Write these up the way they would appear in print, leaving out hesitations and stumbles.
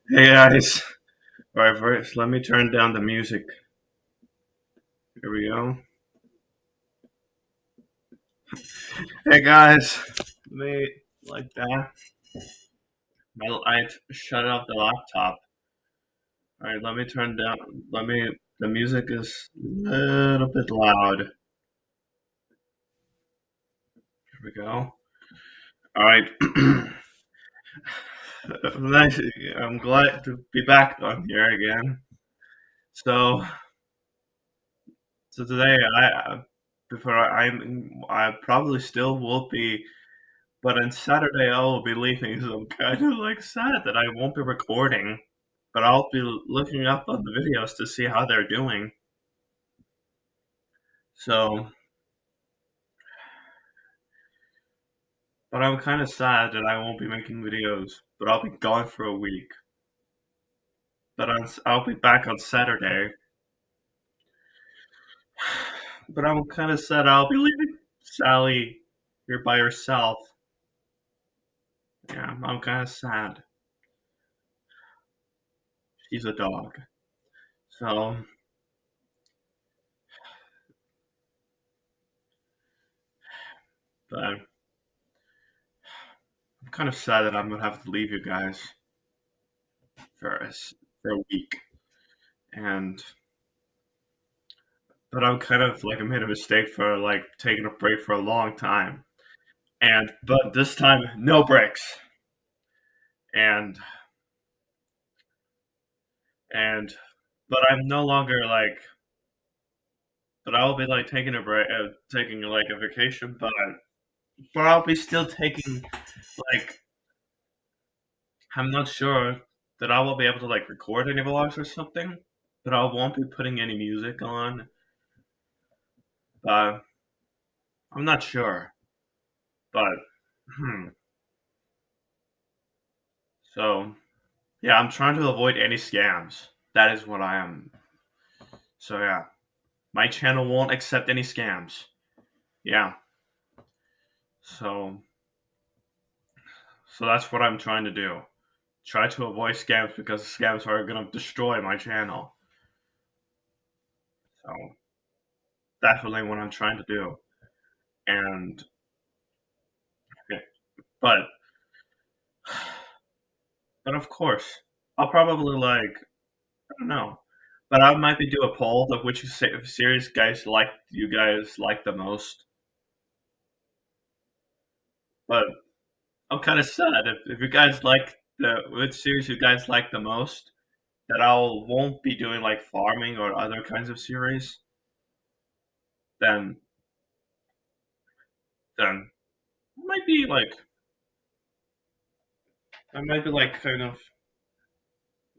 Hey guys. Alright, first let me turn down the music. Here we go. Hey guys. Let me like that. I shut off the laptop. Alright, let me turn down the music is a little bit loud. Here we go. Alright. Nice. I'm glad to be back on here again. So so today before I probably still will be. But on Saturday, I will be leaving, so I'm kind of like sad that I won't be recording. But I'll be looking up on the videos to see how they're doing. So, but I'm kind of sad that I won't be making videos. But I'll be gone for a week. But I'll be back on Saturday. But I'm kind of sad I'll be leaving Sally here by herself. Yeah, I'm kind of sad. She's a dog. So, but I'm kind of sad that I'm gonna have to leave you guys for a week. And but I'm kind of like I made a mistake for like taking a break for a long time. And but this time no breaks. And and but I'm no longer like but I'll be like taking a break taking like a vacation, but I'll be still taking like I'm not sure that I will be able to like record any vlogs or something, but I won't be putting any music on. But I'm not sure. But hmm. So yeah, I'm trying to avoid any scams. That is what I am. So yeah, my channel won't accept any scams. Yeah. So so that's what I'm trying to do. Try to avoid scams because scams are gonna destroy my channel. So that's really what I'm trying to do. And okay, but but of course, I'll probably like I don't know. But I might be do a poll of which series you guys like the most. But I'm kind of sad if you guys like the which series you guys like the most. That I won't be doing like farming or other kinds of series. Then then I might be like I might be like kind of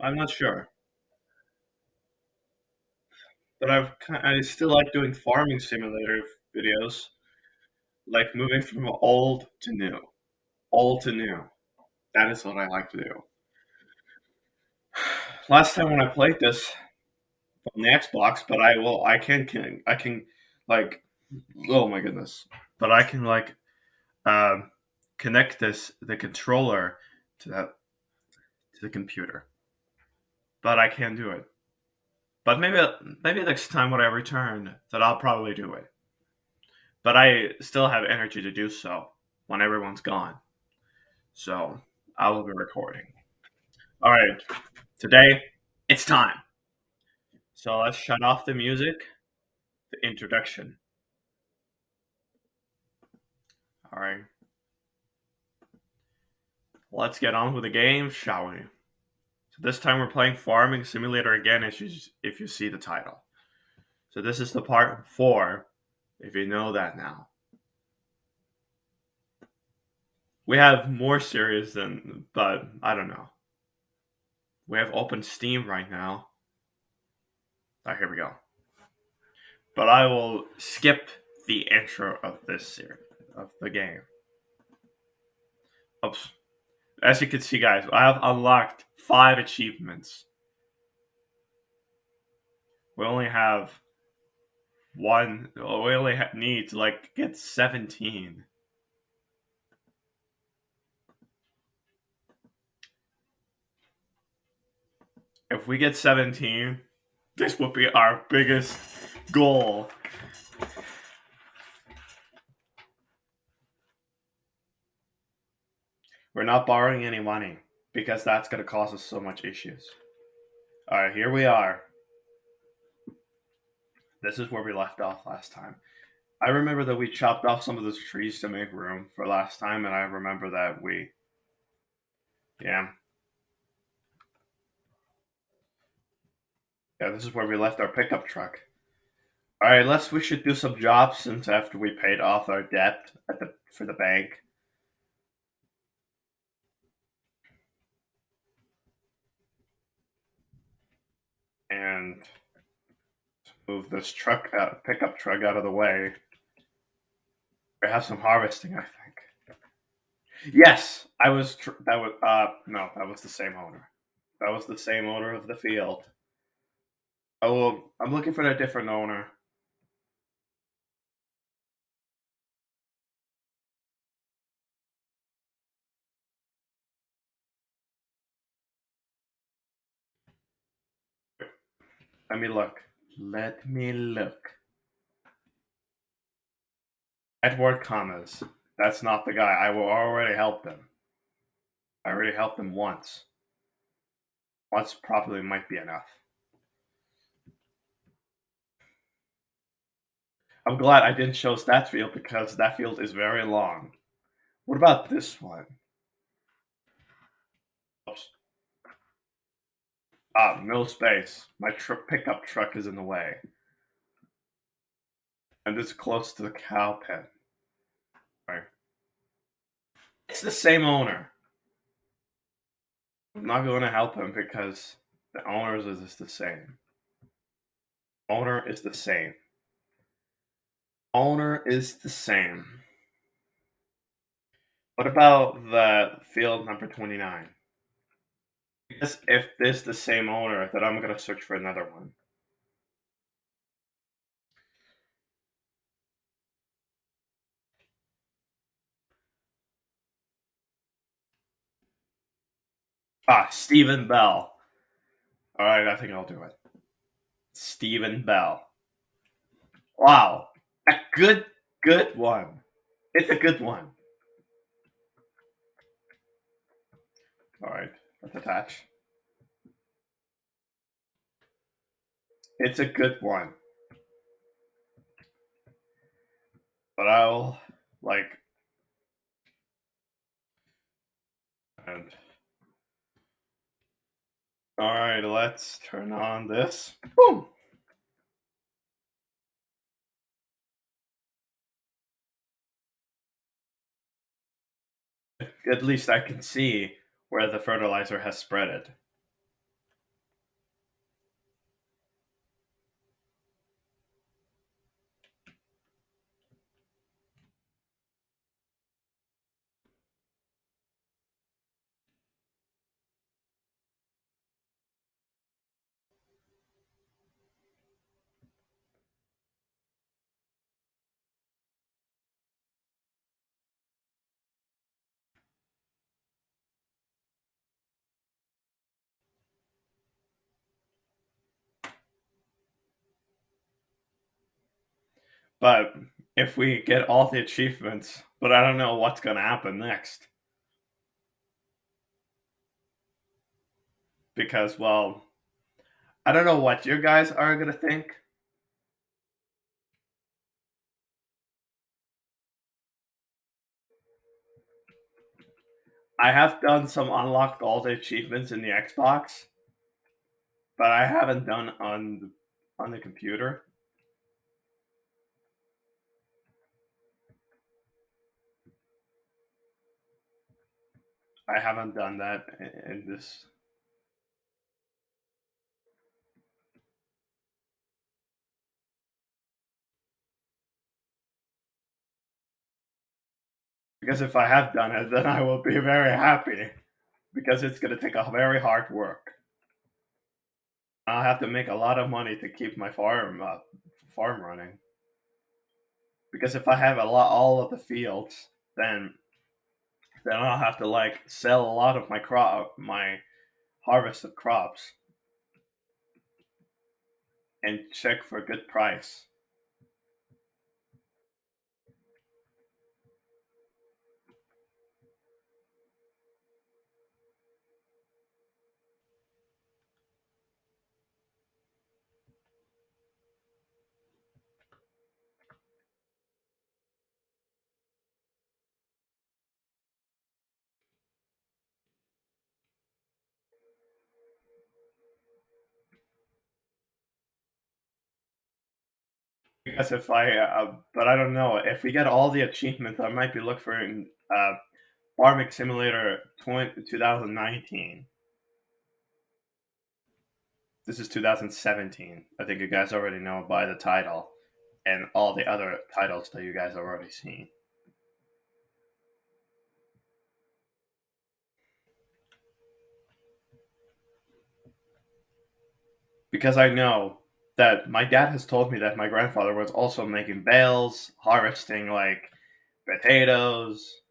I'm not sure. But I still like doing farming simulator videos, like moving from old to new, old to new. That is what I like to do. Last time when I played this on the Xbox, but I can like oh my goodness, but I can like um, connect the controller to the computer, but I can't do it. But maybe next time when I return, that I'll probably do it. But I still have energy to do so. when everyone's gone. So I will be recording. All right, today it's time. So let's shut off the music, the introduction. All right, let's get on with the game, shall we? So this time we're playing Farming Simulator again, if you see the title. So this is the part 4, if you know that now. We have more series than, but I don't know. We have open Steam right now. Alright, here we go. But I will skip the intro of this series, of the game. Oops. As you can see, guys, I have unlocked 5 achievements. We only have one. We only need to get 17. If we get 17, this will be our biggest goal. We're not borrowing any money because that's going to cause us so much issues. All right, here we are. This is where we left off last time. I remember that we chopped off some of those trees to make room for last time, and I remember that yeah. Yeah, this is where we left our pickup truck. All right, we should do some jobs since after we paid off our debt for the bank. And move this pickup truck out of the way. We have some harvesting, I think. Yes, no, that was the same owner. That was the same owner of the field. Oh, I'm looking for a different owner. Let me look. Let me look. Edward Commas. That's not the guy. I will already help them. I already helped them once. Once probably might be enough. I'm glad I didn't choose that field because that field is very long. What about this one? Oops. No space. My pickup truck is in the way. And it's close to the cow pen. Right. It's the same owner. I'm not going to help him because the owners is the same. Owner is the same. Owner is the same. What about the field number 29? Because if this is the same owner, then I'm going to search for another one. Stephen Bell. Alright, I think I'll do it. Stephen Bell. Wow. A good one. It's a good one. Alright, let's attach. It's a good one. But I'll, and alright, let's turn on this. Boom! At least I can see where the fertilizer has spread it. But if we get all the achievements, but I don't know what's gonna happen next. Because, well, I don't know what you guys are gonna think. I have done some unlocked all the achievements in the Xbox, but I haven't done on the computer. I haven't done that in this because if I have done it, then I will be very happy because it's gonna take a very hard work. I'll have to make a lot of money to keep my farm running. Because if I have a lot all of the fields, then I'll have to like sell a lot of my harvested crops and check for a good price. Because if but I don't know if we get all the achievements, I might be looking for Farming Simulator 2019. This is 2017. I think you guys already know by the title and all the other titles that you guys have already seen. Because I know that my dad has told me that my grandfather was also making bales, harvesting like potatoes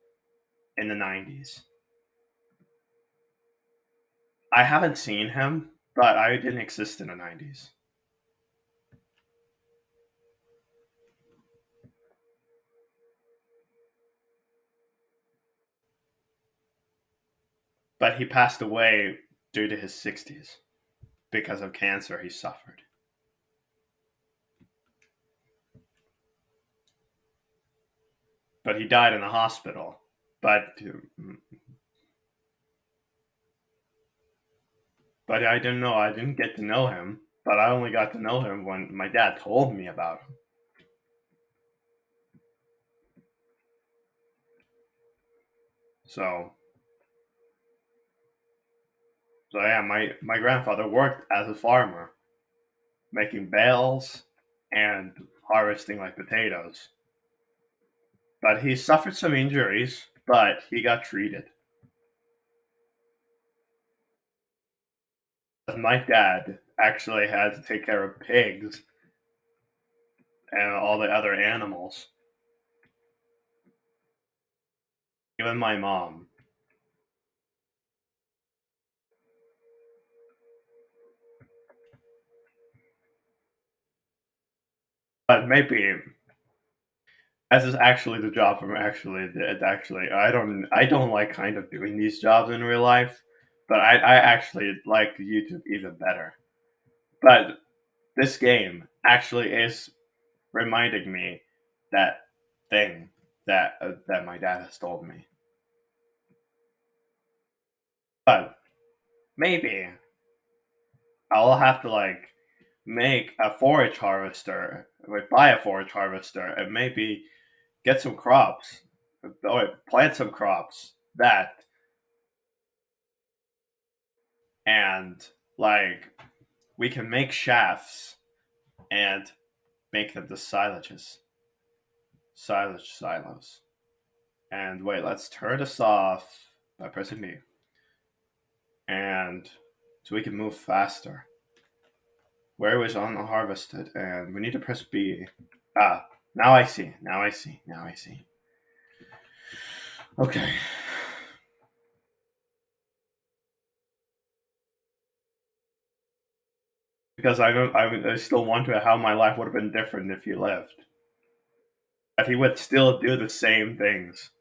in the 90s. I haven't seen him, but I didn't exist in the 90s. But he passed away due to his 60s because of cancer he suffered. But he died in a hospital. But I didn't know. I didn't get to know him. But I only got to know him when my dad told me about him. So, so yeah, my grandfather worked as a farmer, making bales and harvesting like potatoes. But he suffered some injuries, but he got treated. My dad actually had to take care of pigs and all the other animals. Even my mom. But maybe as is actually the job from actually it actually I don't like kind of doing these jobs in real life, but I actually like YouTube even better. But this game actually is reminding me that thing that my dad has told me. But maybe I'll have to like make a forage harvester, like buy a forage harvester, and maybe get some crops, or plant some crops that, and like we can make shafts and make them the silage silos. And wait, let's turn this off by pressing B, and so we can move faster. Where was unharvested, and we need to press B. Ah, now I see. Now I see. Now I see. Okay. Because I don't. I still wonder how my life would have been different if you lived. That he would still do the same things.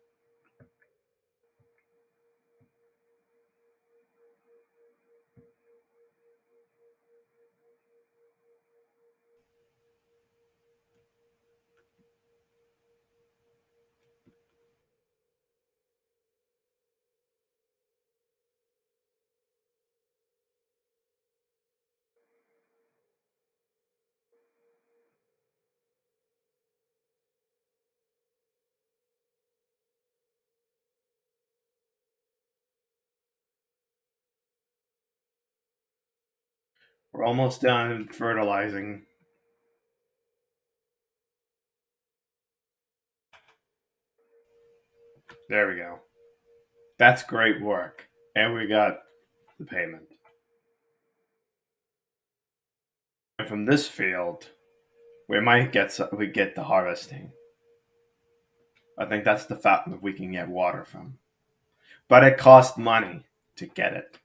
We're almost done fertilizing. There we go. That's great work. And we got the payment. And from this field, we get the harvesting. I think that's the fountain we can get water from. But it costs money to get it.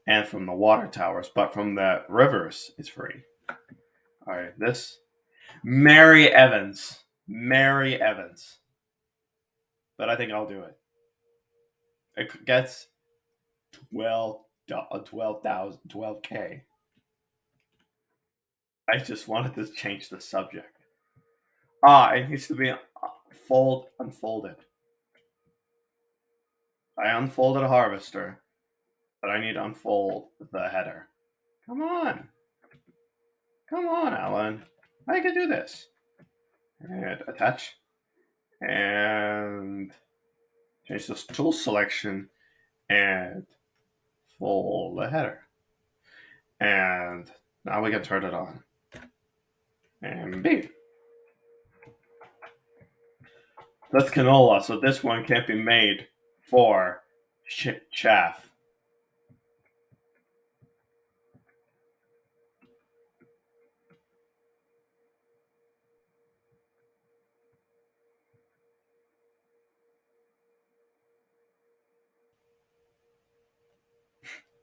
And from the water towers, but from the rivers, it's free. All right, this Mary Evans. Mary Evans. But I think I'll do it. It gets 12K. I just wanted to change the subject. It needs to be unfolded. I unfolded a harvester, but I need to unfold the header. Come on. Come on, Alan. I can do this. And attach. And change this tool selection and fold the header. And now we can turn it on. And B. That's canola, so this one can't be made for chaff.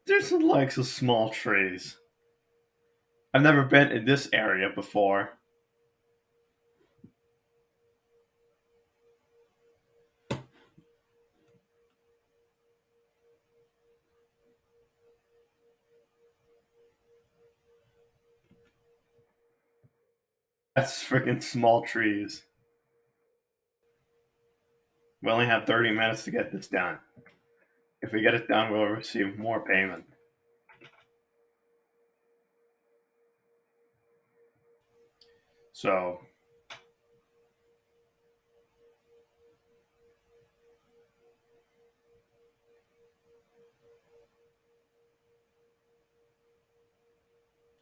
There's like some small trees. I've never been in this area before. That's freaking small trees. We only have 30 minutes to get this done. If we get it done, we'll receive more payment. So,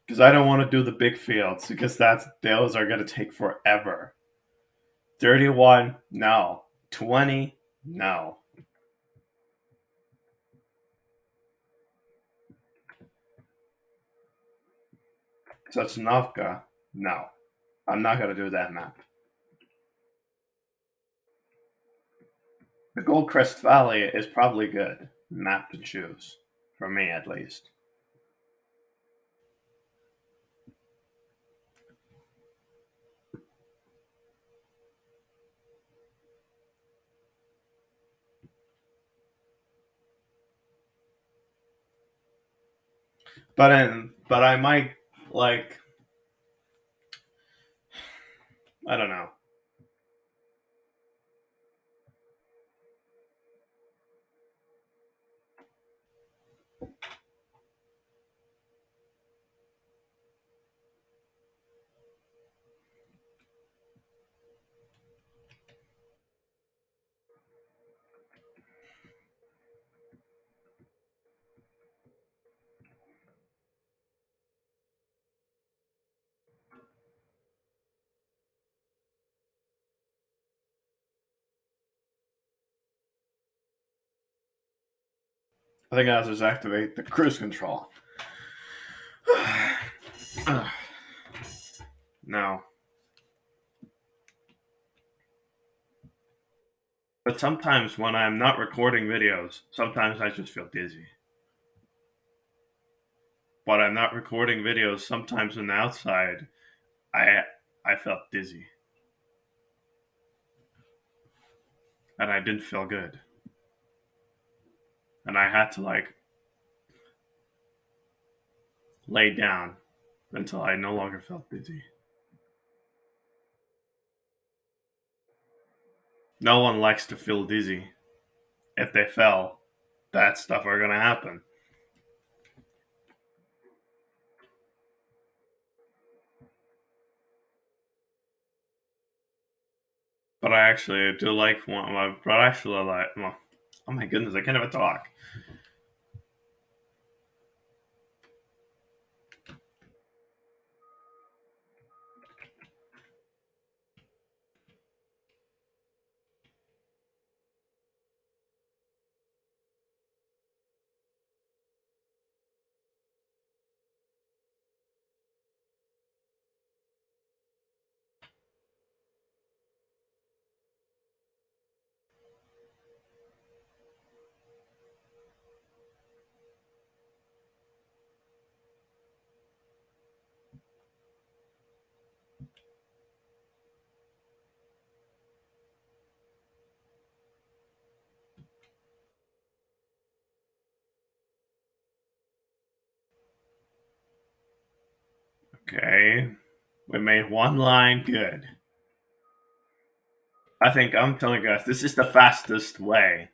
because I don't want to do the big fields because those are going to take forever. 31, no. 20, no. Sosnovka, no. I'm not going to do that map. The Goldcrest Valley is probably good map to choose, for me at least. But I might like I don't know. I think I'll just activate the cruise control. No. But sometimes when I'm not recording videos, sometimes I just feel dizzy. But I'm not recording videos, sometimes on the outside, I I felt dizzy. and I didn't feel good. And I had to like lay down until I no longer felt dizzy. No one likes to feel dizzy. If they fell, that stuff are gonna happen. But I actually do like one. But I actually like. Well, oh my goodness, I can't even talk. Okay, we made one line good. I think I'm telling you guys this is the fastest way.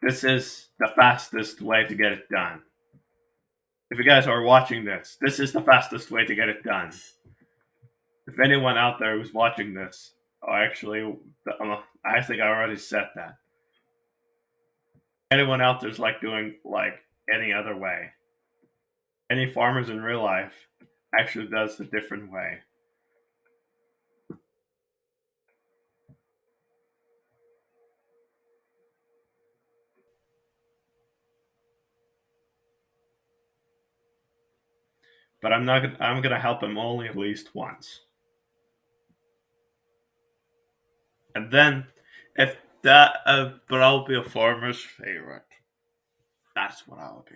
This is the fastest way to get it done. If you guys are watching this, this is the fastest way to get it done. If anyone out there who's watching this, oh, actually, I think I already said that. Anyone out there's like doing like any other way. Any farmers in real life actually does the different way. But I'm not. I'm gonna help him only at least once, and then if that. But I'll be a farmer's favorite. That's what I'll be.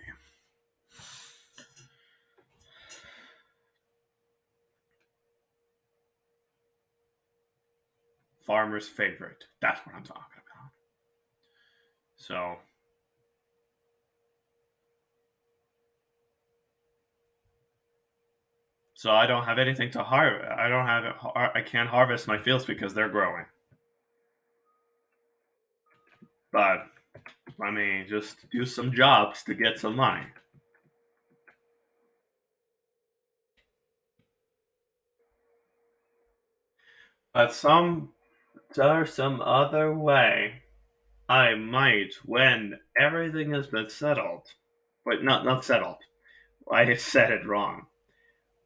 Farmer's favorite. That's what I'm talking about. So I don't have anything to harvest. I don't have. I can't harvest my fields because they're growing. But I mean, just do some jobs to get some money. But there's some other way I might, when everything has been settled. Wait, not settled. I said it wrong.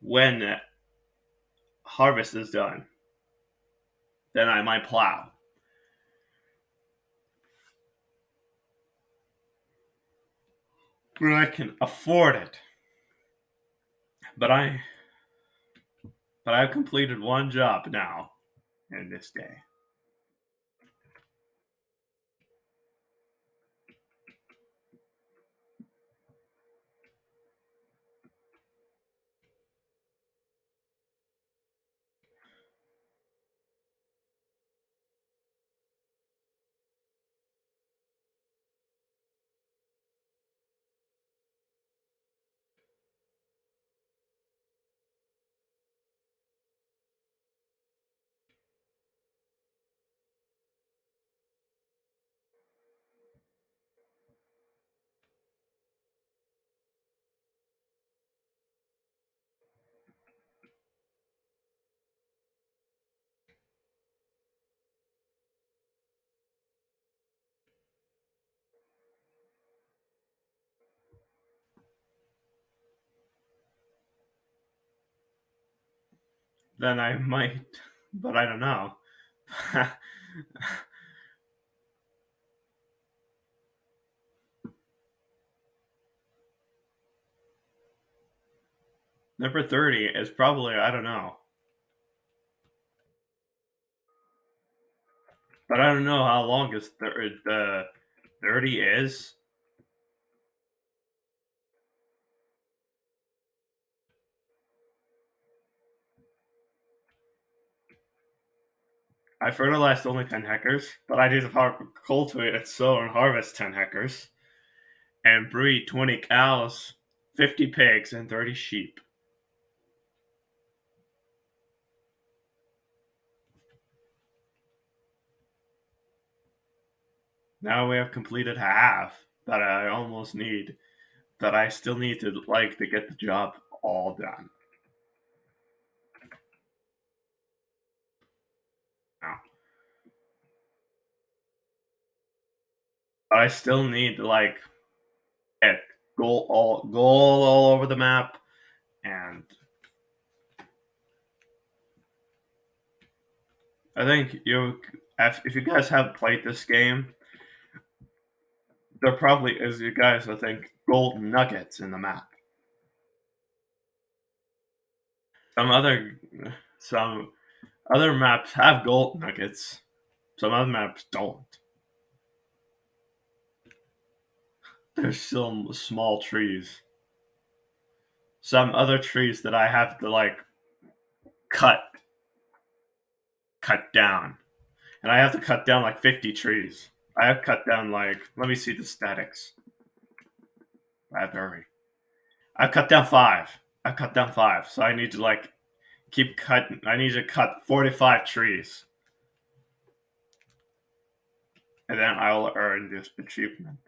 When harvest is done, then I might plow. But I can afford it. But I I've completed one job now in this day. Then I might, but I don't know. Number 30 is probably, I don't know. But I don't know how long the 30 is. I fertilized only 10 hectares, but I need to cultivate and sow and harvest 10 hectares and breed 20 cows, 50 pigs, and 30 sheep. Now we have completed half that I almost need, that I still need to to get the job all done. Now, but I still need to get gold all over the map, and I think if you guys have played this game, there probably is, you guys, I think, gold nuggets in the map. Some other some other maps have gold nuggets. Some other maps don't. There's some small trees. Some other trees that I have to cut cut down. And I have to cut down like 50 trees. I have cut down let me see the statics. I have to hurry. I've cut down 5. I've cut down 5. So I need to keep cutting. I need to cut 45 trees. And then I'll earn this achievement.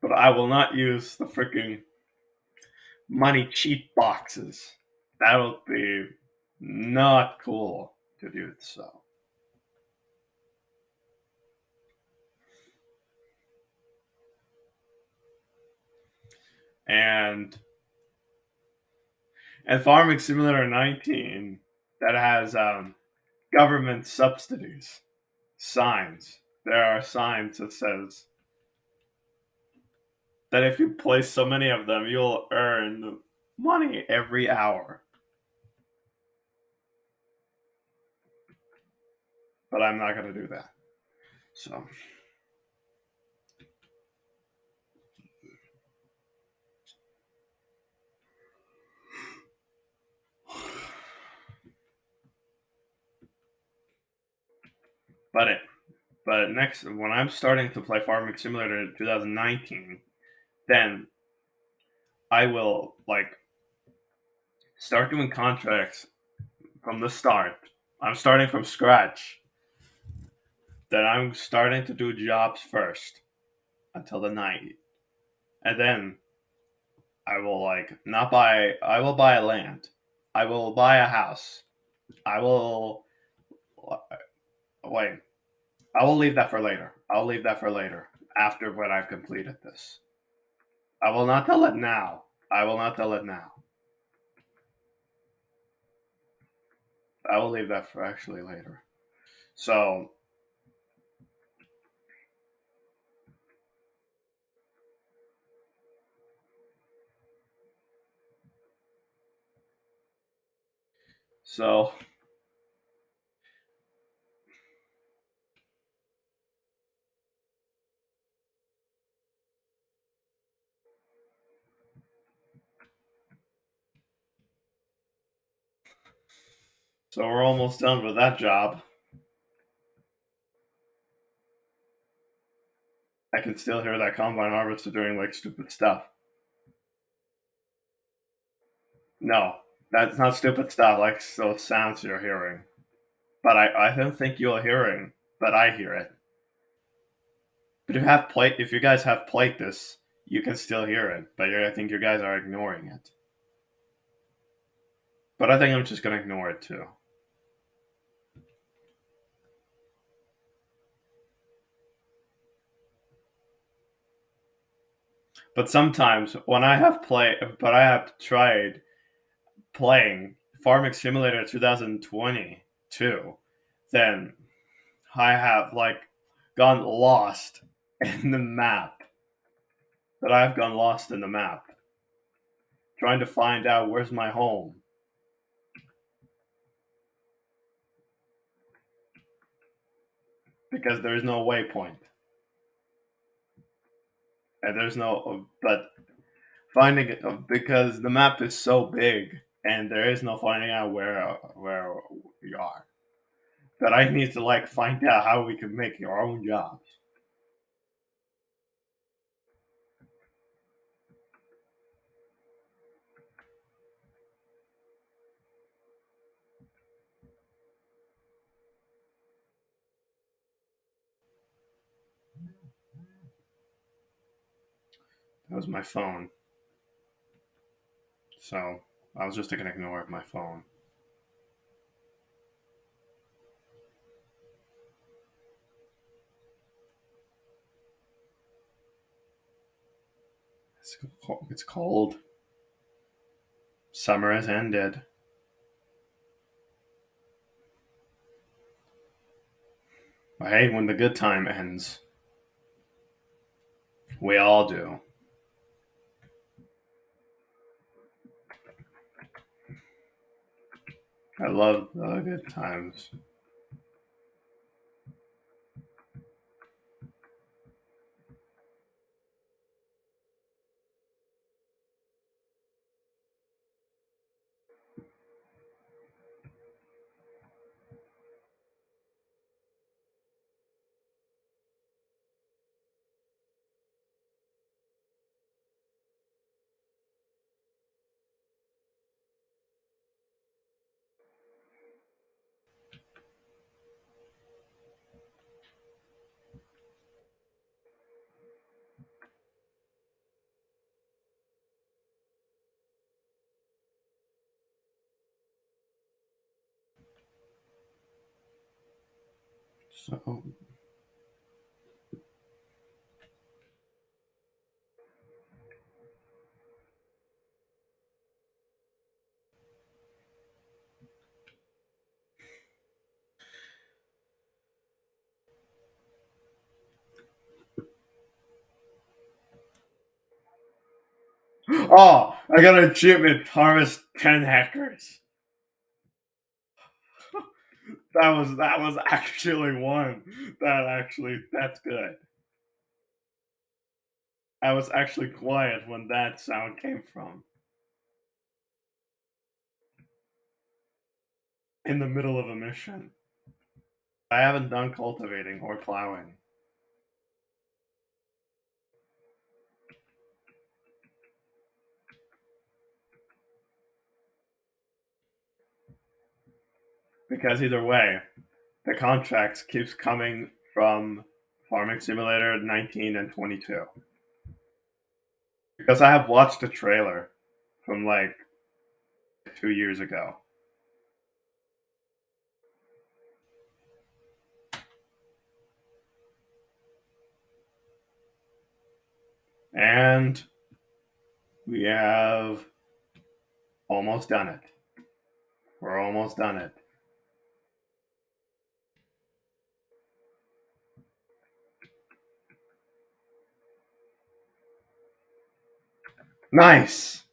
But I will not use the freaking money cheat boxes. That would be not cool to do so. And Farming Simulator 19 that has government subsidies signs. There are signs that says that if you place so many of them, you'll earn money every hour. But I'm not going to do that. So. But next, when I'm starting to play Farming Simulator in 2019, then I will start doing contracts from the start. I'm starting from scratch. Then I'm starting to do jobs first until the night, and then I will not buy. I will buy a land. I will buy a house. I will wait. I will leave that for later. I'll leave that for later after when I've completed this. I will not tell it now. I will not tell it now. I will leave that for actually later. So so so we're almost done with that job. I can still hear that combine harvester doing stupid stuff. No, that's not stupid stuff like those sounds you're hearing. But I don't think you're hearing, but I hear it. But if you guys have played this, you can still hear it. But I think you guys are ignoring it. But I think I'm just gonna ignore it too. But sometimes when I have tried playing Farming Simulator 2022, then I have gone lost in the map. That I've gone lost in the map, trying to find out where's my home. because there's no waypoint. And there's no, but finding it, because the map is so big and there is no finding out where we are. That I need to like find out how we can make our own jobs. That was my phone. So I was just gonna ignore my phone. It's cold. Summer has ended. I hate when the good time ends. We all do. I love the good times. So, oh, I got an achievement. Harvest 10 hackers. That was actually one. That's good. I was actually quiet when that sound came from. In the middle of a mission. I haven't done cultivating or plowing. Because either way, the contracts keeps coming from Farming Simulator 19 and 22. Because I have watched a trailer from like 2 years ago. And we have almost done it. We're almost done it. Nice!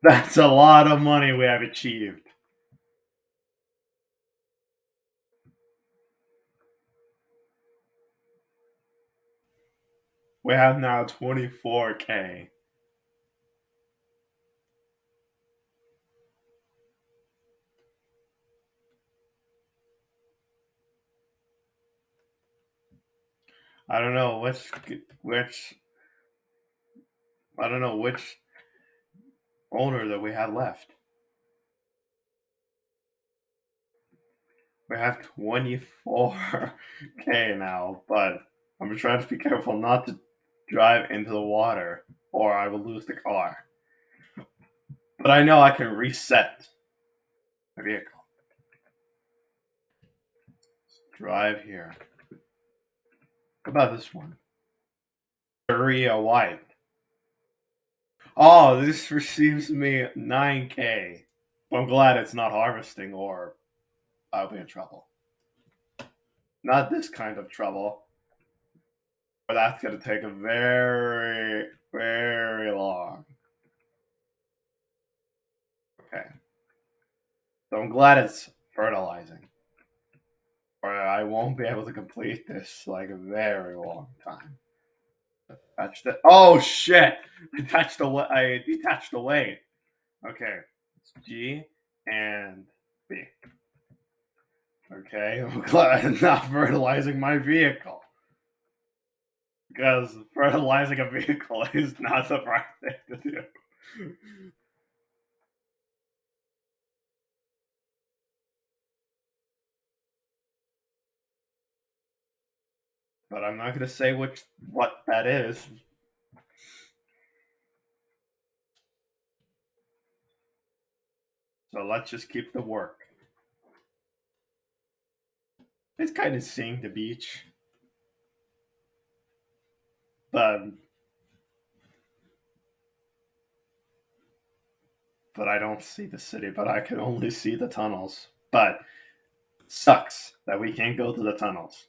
That's a lot of money we have achieved. We have now 24K. I don't know which I don't know which owner that we have left. We have 24K now, but I'm trying to be careful not to drive into the water or I will lose the car. But I know I can reset the vehicle. Drive here. What about this one? Korea White. Oh, this receives me 9K. I'm glad it's not harvesting or I'll be in trouble. Not this kind of trouble. But that's going to take a very, very long. Okay. So I'm glad it's fertilizing. Or I won't be able to complete this like a very long time. Touch the. Oh shit! I detached the weight. Okay, it's G and B. Okay, I'm glad I'm not fertilizing my vehicle because fertilizing a vehicle is not the right thing to do. But I'm not gonna say what that is. So let's just keep the work. It's kind of seeing the beach, but I don't see the city. But I can only see the tunnels. But sucks that we can't go to the tunnels.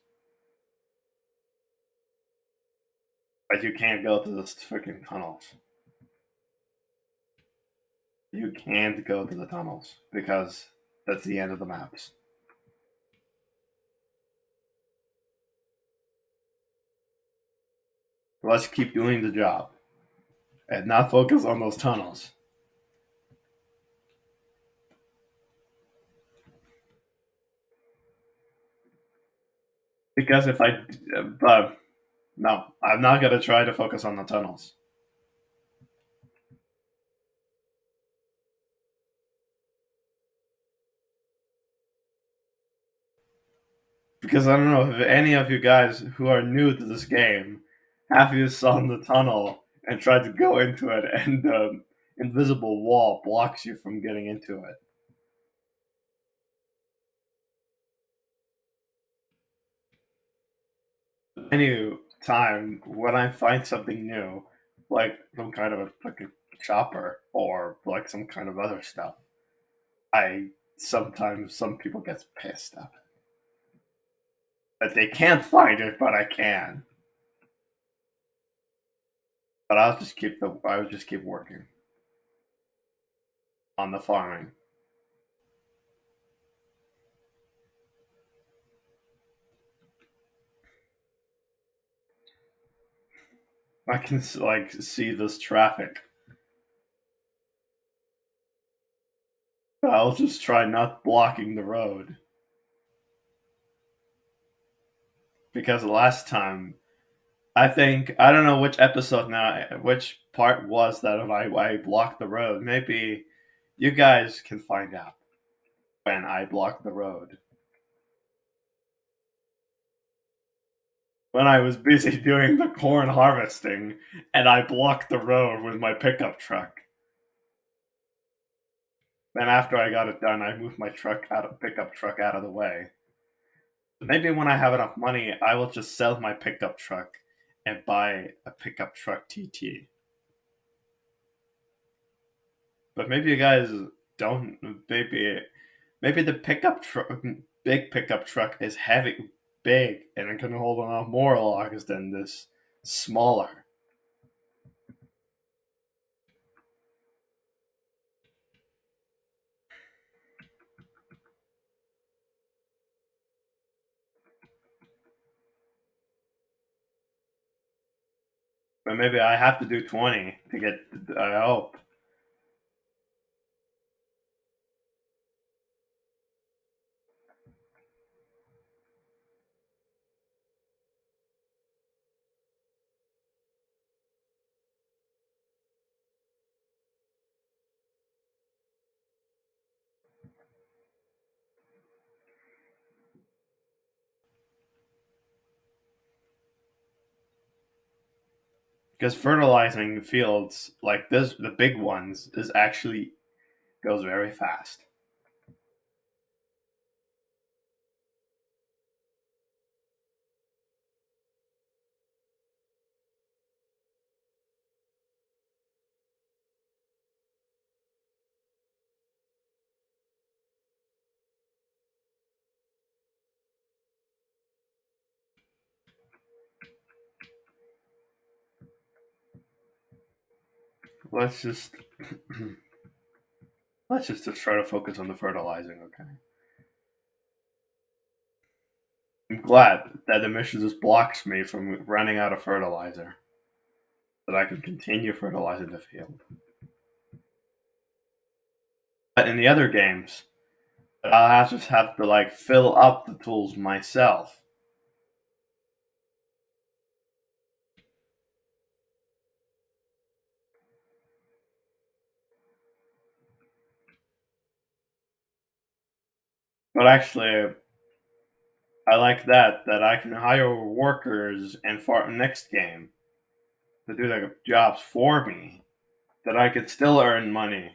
But you can't go to the freaking tunnels. You can't go to the tunnels because that's the end of the maps. Let's keep doing the job and not focus on those tunnels. Because if I, no, I'm not gonna try to focus on the tunnels. Because I don't know if any of you guys who are new to this game have you saw the tunnel and tried to go into it, and the invisible wall blocks you from getting into it. Any time when I find something new, like some kind of like a chopper or like some kind of other stuff, I sometimes some people get pissed at it. That they can't find it, but I can. But I would just keep working on the farming. I can like see this traffic. I'll just try not blocking the road. Because last time, I think, I don't know which episode now, which part was that I blocked the road. Maybe you guys can find out when I blocked the road. When I was busy doing the corn harvesting and I blocked the road with my pickup truck. Then after I got it done, I moved my pickup truck out of the way. Maybe when I have enough money, I will just sell my pickup truck and buy a pickup truck TT. But maybe you guys don't. Maybe the pickup truck, big pickup truck, is heavy, big, and it can hold a lot more logs than this smaller. But maybe I have to do 20 to get. I hope. Because fertilizing fields like this, the big ones, is actually goes very fast. Let's just let's just try to focus on the fertilizing. Okay. I'm glad that the mission just blocks me from running out of fertilizer, that I can continue fertilizing the field. But in the other games, I'll just have to like fill up the tools myself. But actually, I like that I can hire workers and for next game to do the jobs for me, that I could still earn money.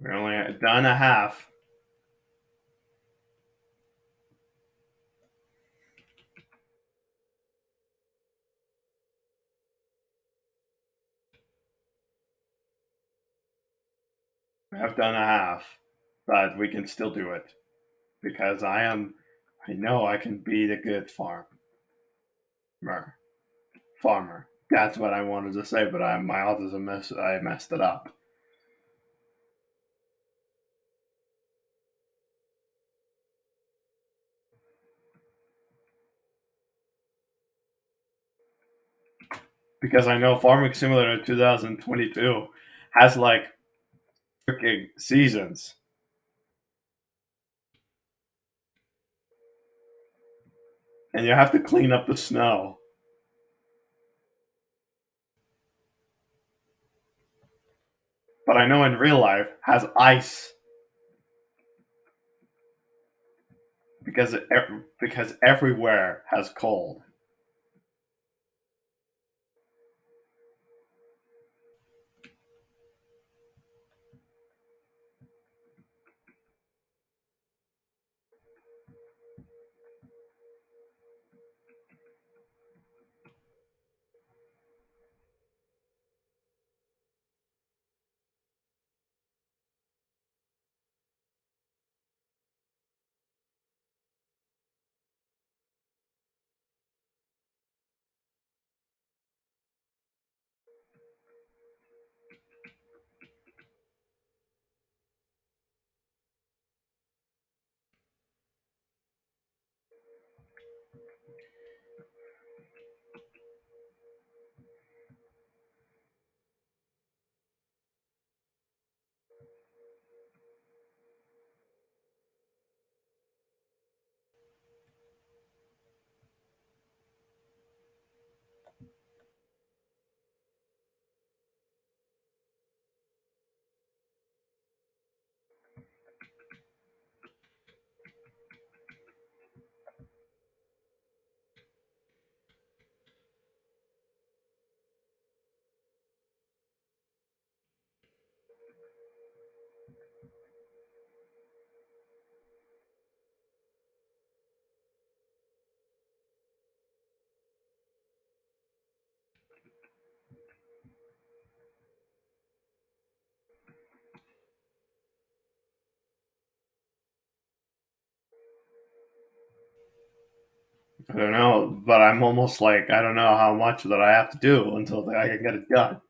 We're only done a half. We have done a half, but we can still do it because I know I can be the good farmer. Farmer. That's what I wanted to say, but my autism I messed it up. Because I know Farming Simulator 2022 has like freaking seasons, and you have to clean up the snow. But I know in real life has ice because everywhere has cold. I don't know, but I'm almost like I don't know how much that I have to do until I can get it done.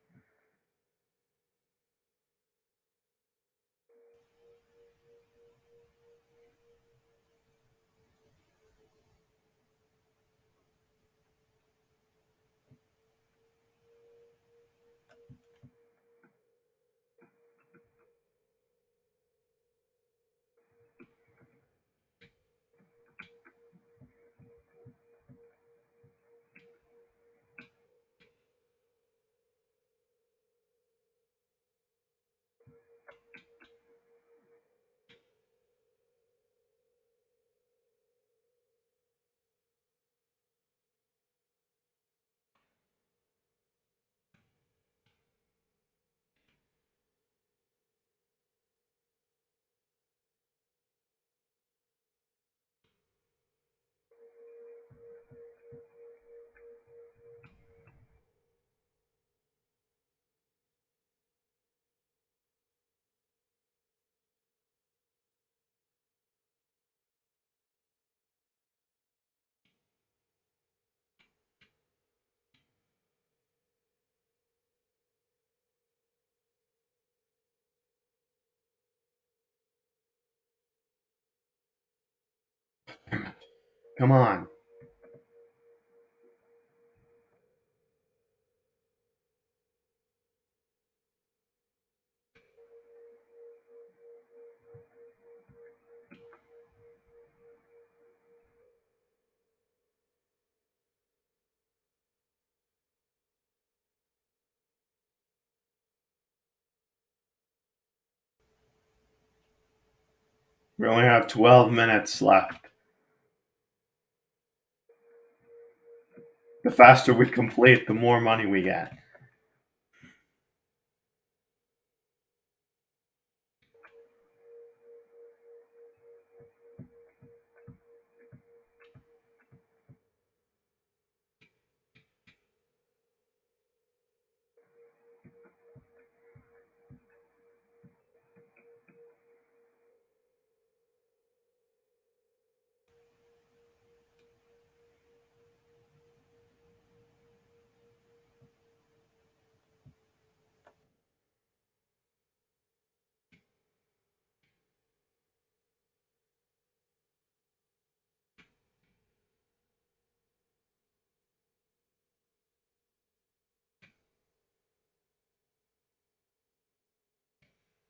Come on. We only have 12 minutes left. The faster we complete, the more money we get.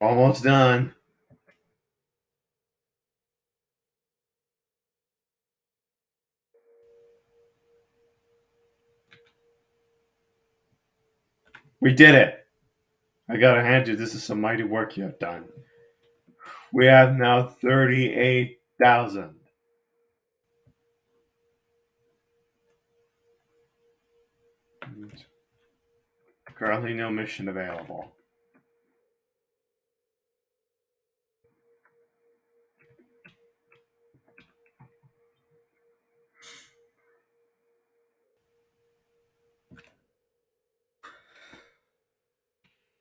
Almost done. We did it. I gotta hand you, this is some mighty work you have done. We have now 38,000. Currently no mission available.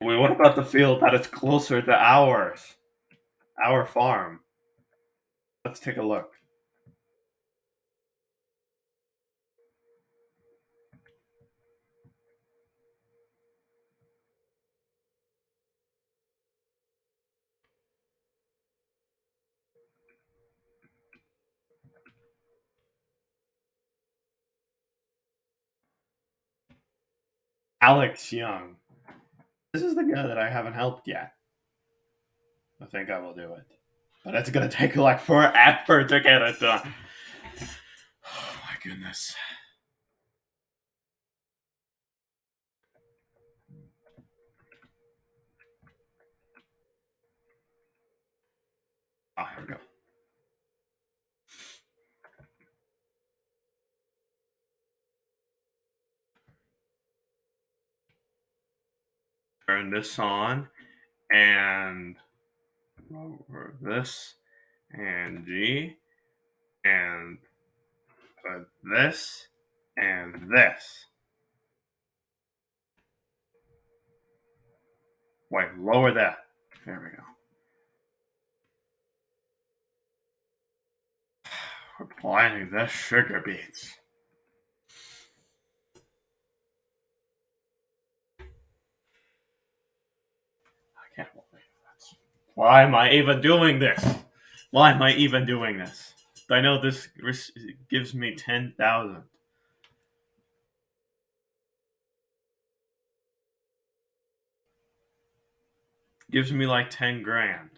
Wait, what about the field that is closer to ours? Our farm. Let's take a look. Alex Young. This is the guy that I haven't helped yet. I think I will do it. But it's gonna take like forever to get it done. Oh my goodness. Oh, here we go. Turn this on and over this and G and put this and this. Wait, lower that. There we go. We're planting the sugar beets. I can't believe that. Why am I even doing this? Why am I even doing this? I know this gives me 10,000. Gives me like 10 grand.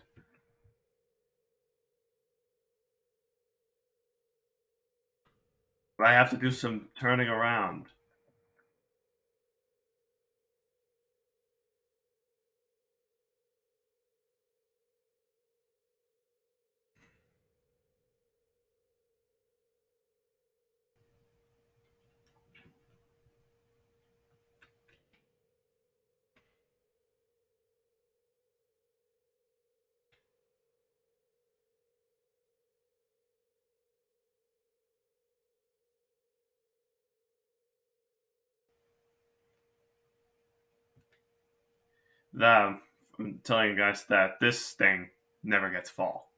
But I have to do some turning around. I'm telling you guys that this thing never gets fall.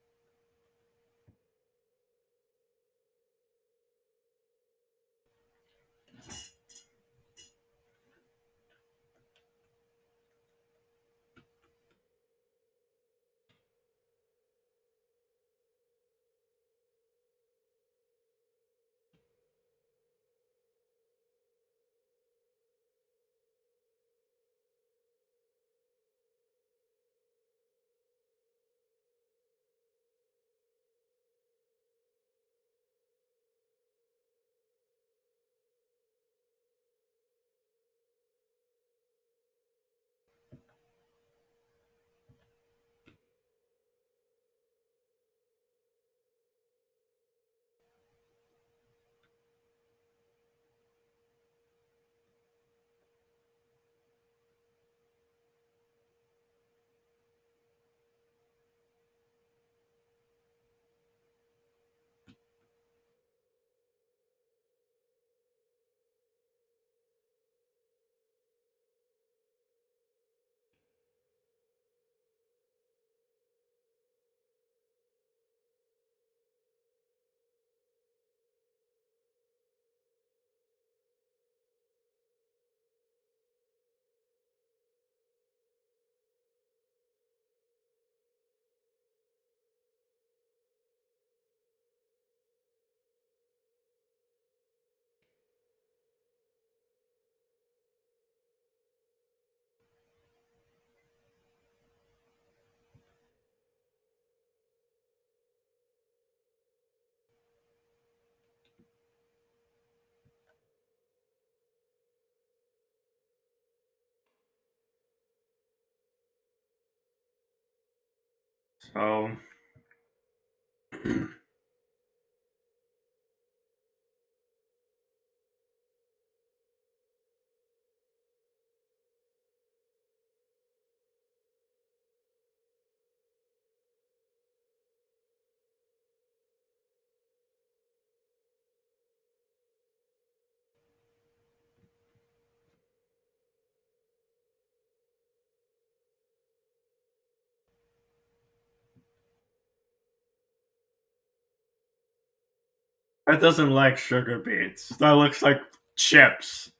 So that doesn't like sugar beets. That looks like chips.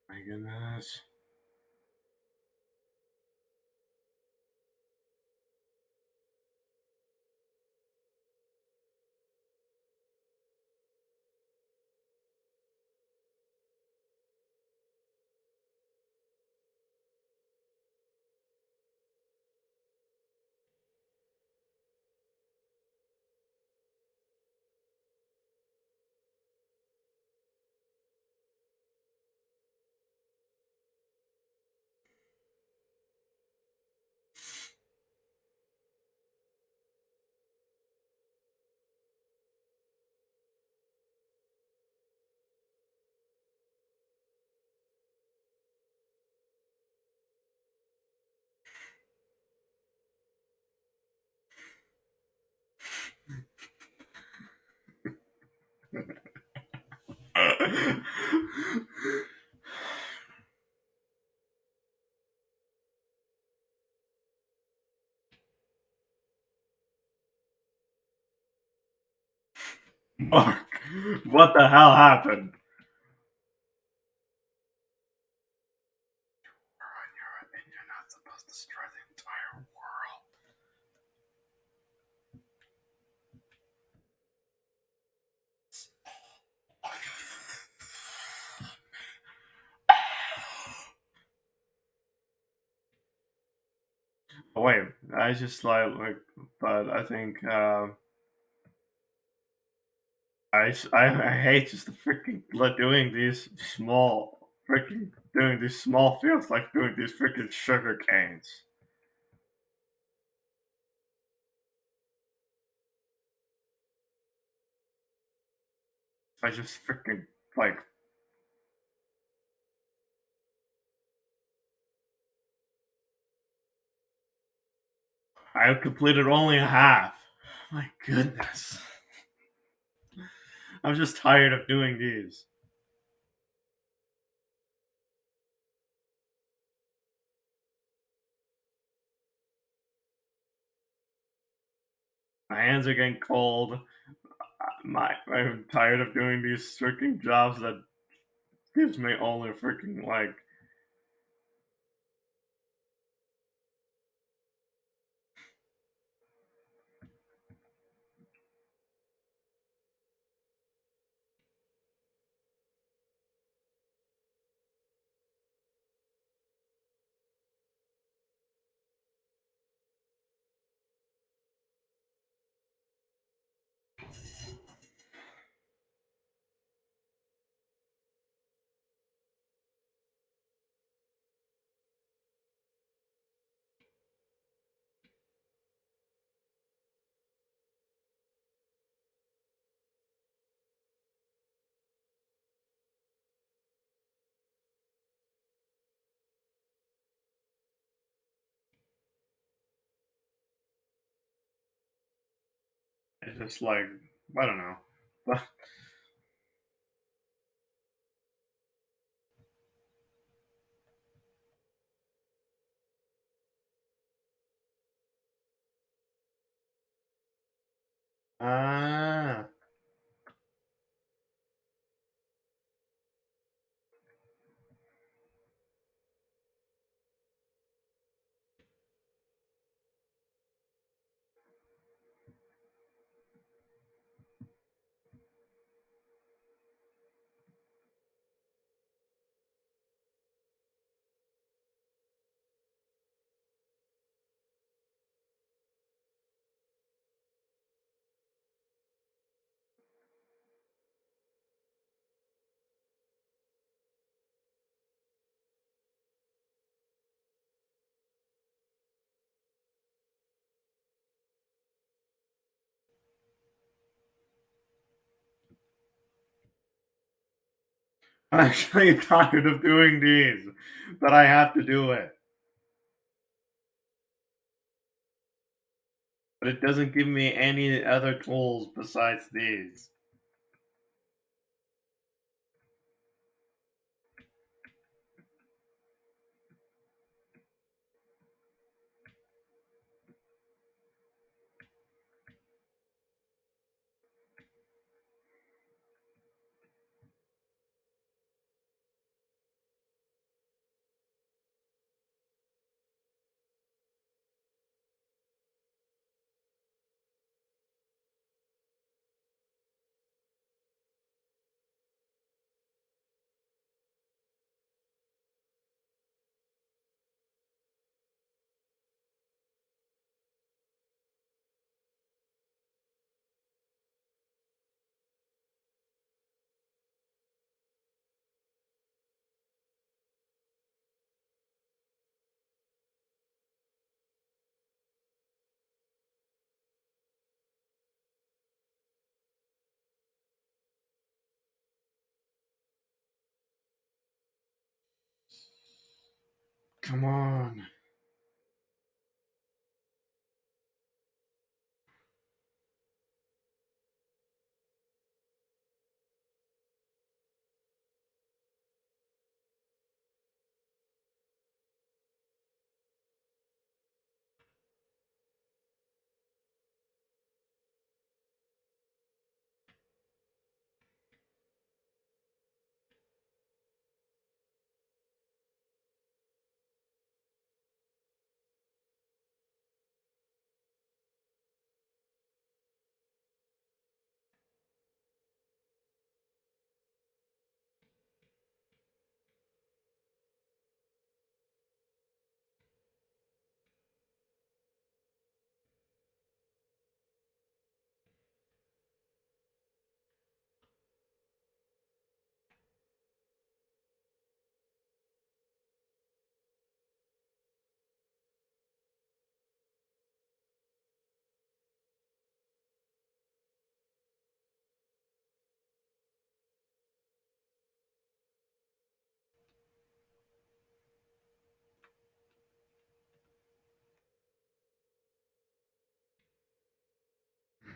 My goodness. Mark, what the hell happened? You're not supposed to destroy the entire world. Wait, I just but I think I hate just the freaking doing these doing these small fields like doing these freaking sugar canes. I just freaking like I completed only a half. My goodness. I'm just tired of doing these. My hands are getting cold. I'm tired of doing these freaking jobs that gives me only freaking like it's just like I don't know. But ah, I'm actually tired of doing these, but I have to do it. But it doesn't give me any other tools besides these. Come on.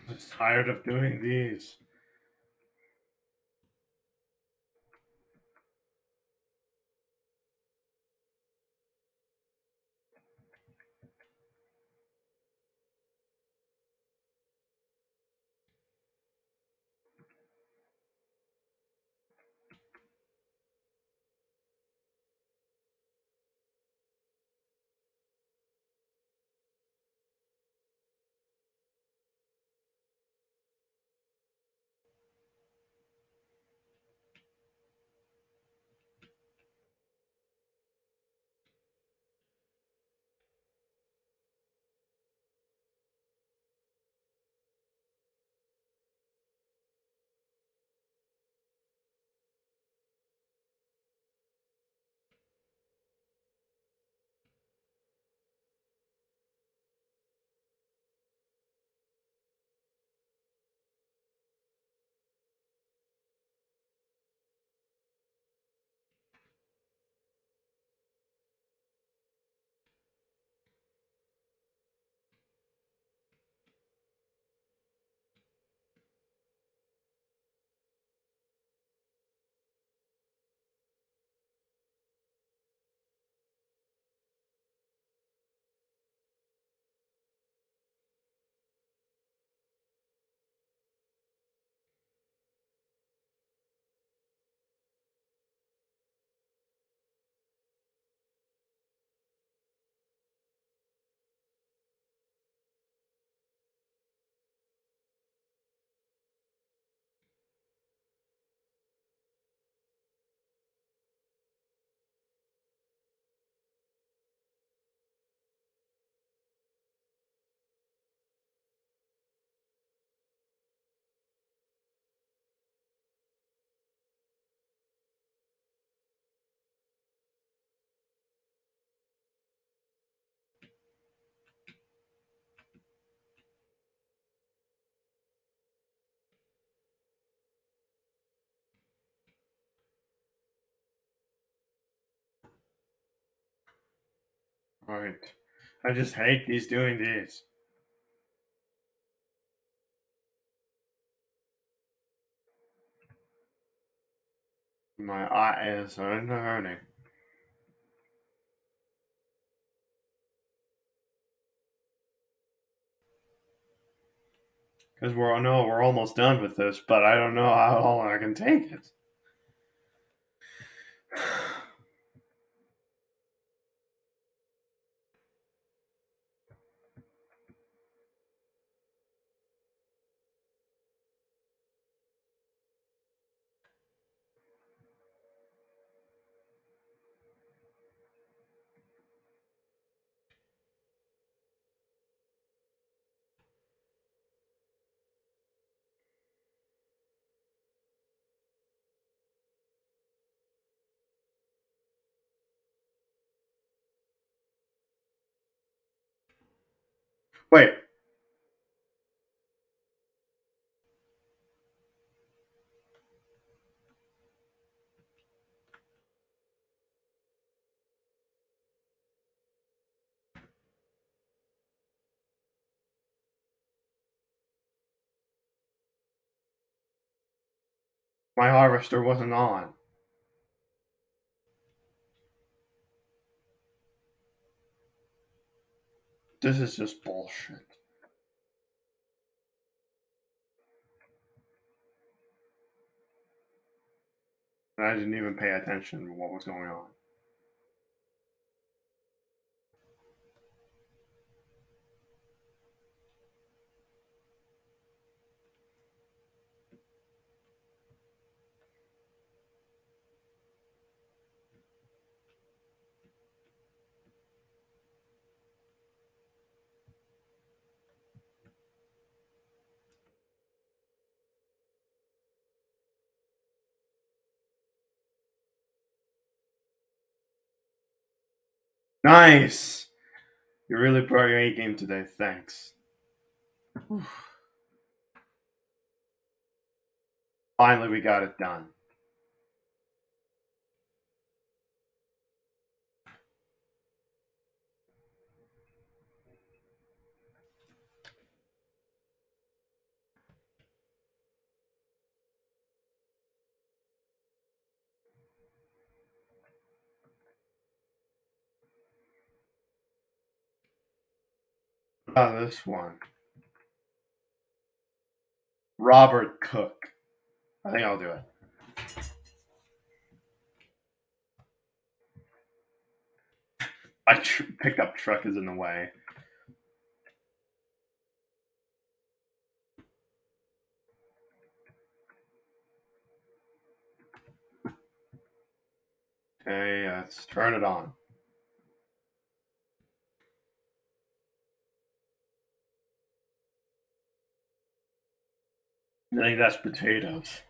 I'm just tired of doing these. Right. I just hate these doing these. My eyes are hurting. Because we're almost done with this, but I don't know how long I can take it. Wait, my harvester wasn't on. This is just bullshit. And I didn't even pay attention to what was going on. Nice! You really brought your A game today, thanks. Finally, we got it done. This one. Robert Cook. I think I'll do it. My pickup truck is in the way. Okay, let's turn it on. I think that's potatoes.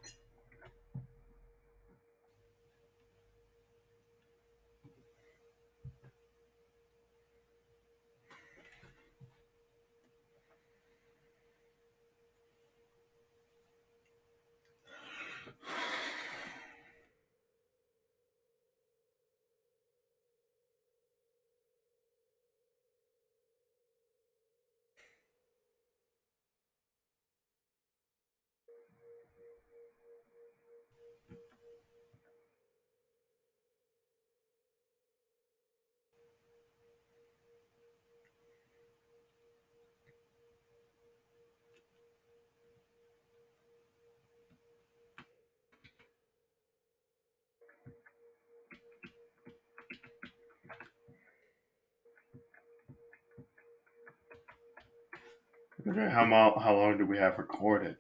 Okay, how long do we have recorded?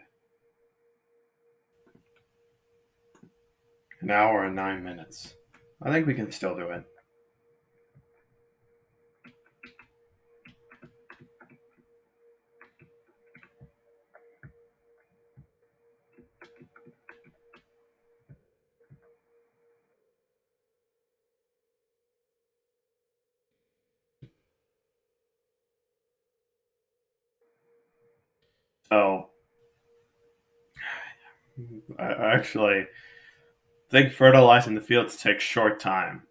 An hour and 9 minutes. I think we can still do it. So, I actually think fertilizing the fields takes short time.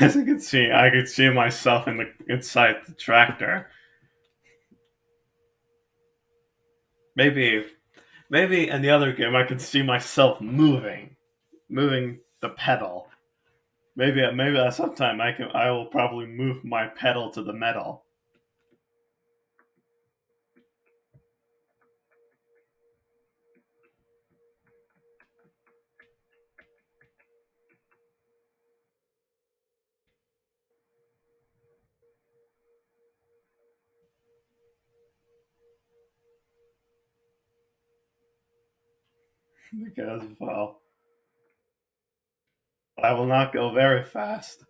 As you can see, I could see myself inside the tractor. Maybe, maybe in the other game, I could see myself moving the pedal. Maybe at some time I will probably move my pedal to the metal. Because, well, I will not go very fast.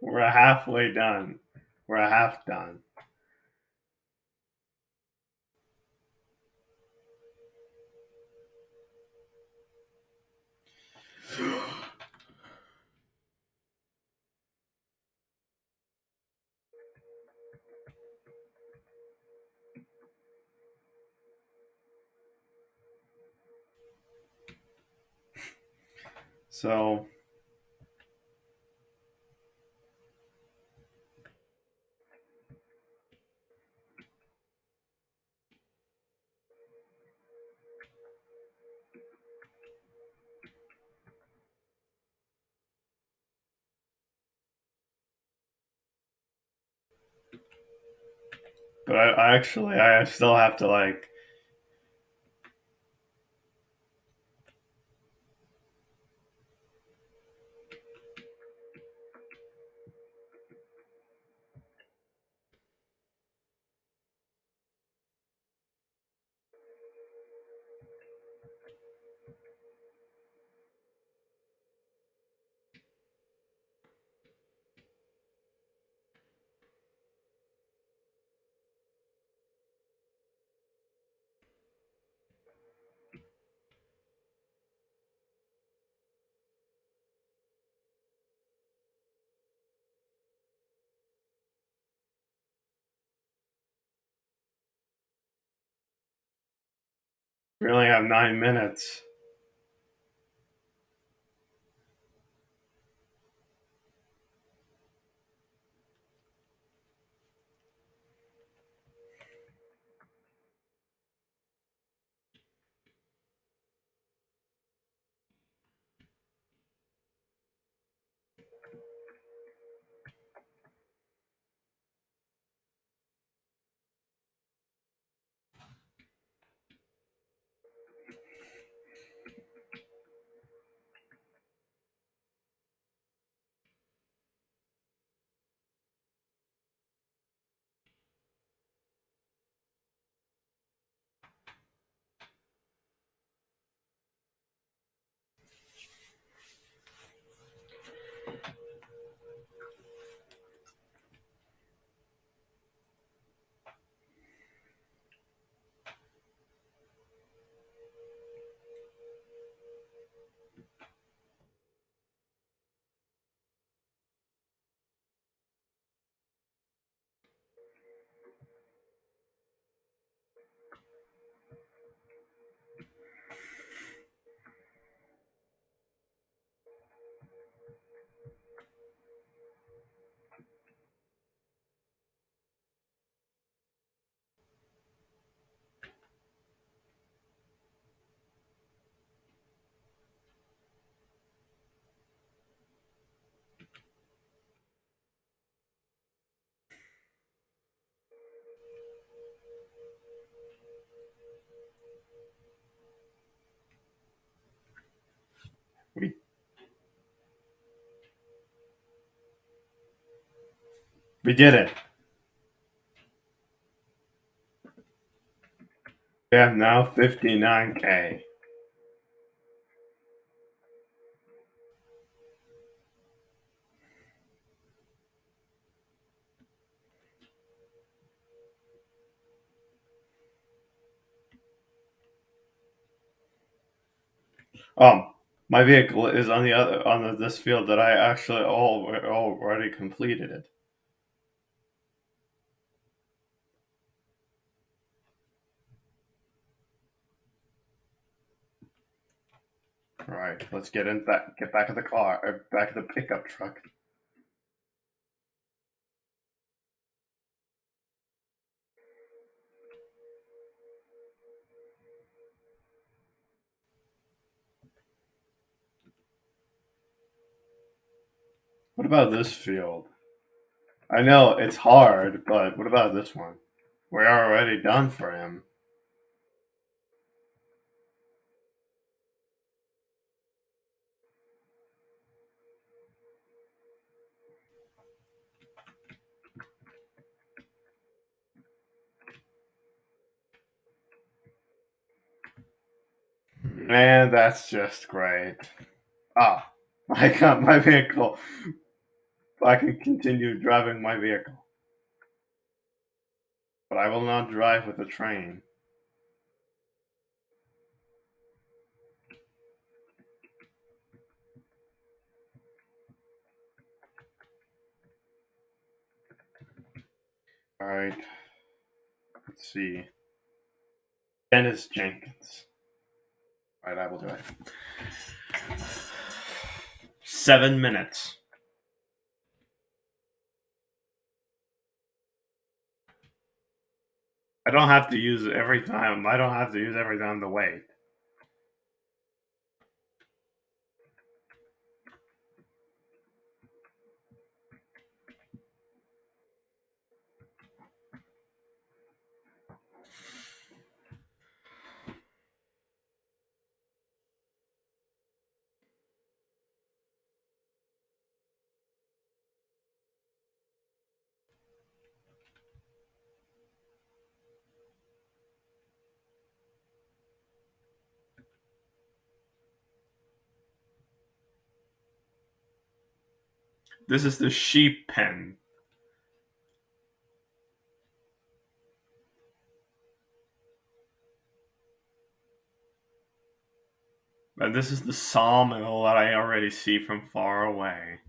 We're halfway done. We're half done. So, but I still have to like. We only have 9 minutes. We we did it. We have now 59K. My vehicle is on the other on this field that I actually already completed it. All right, let's get back in the car, back in the pickup truck. What about this field? I know it's hard, but what about this one? We're already done for him. Man, that's just great. Ah, I got my vehicle. I can continue driving my vehicle, but I will not drive with the train. All right, let's see. Dennis Jenkins. All right, I will do it. 7 minutes. I don't have to use it every time. I don't have to use every time to wait. This is the sheep pen. And this is the sawmill that I already see from far away.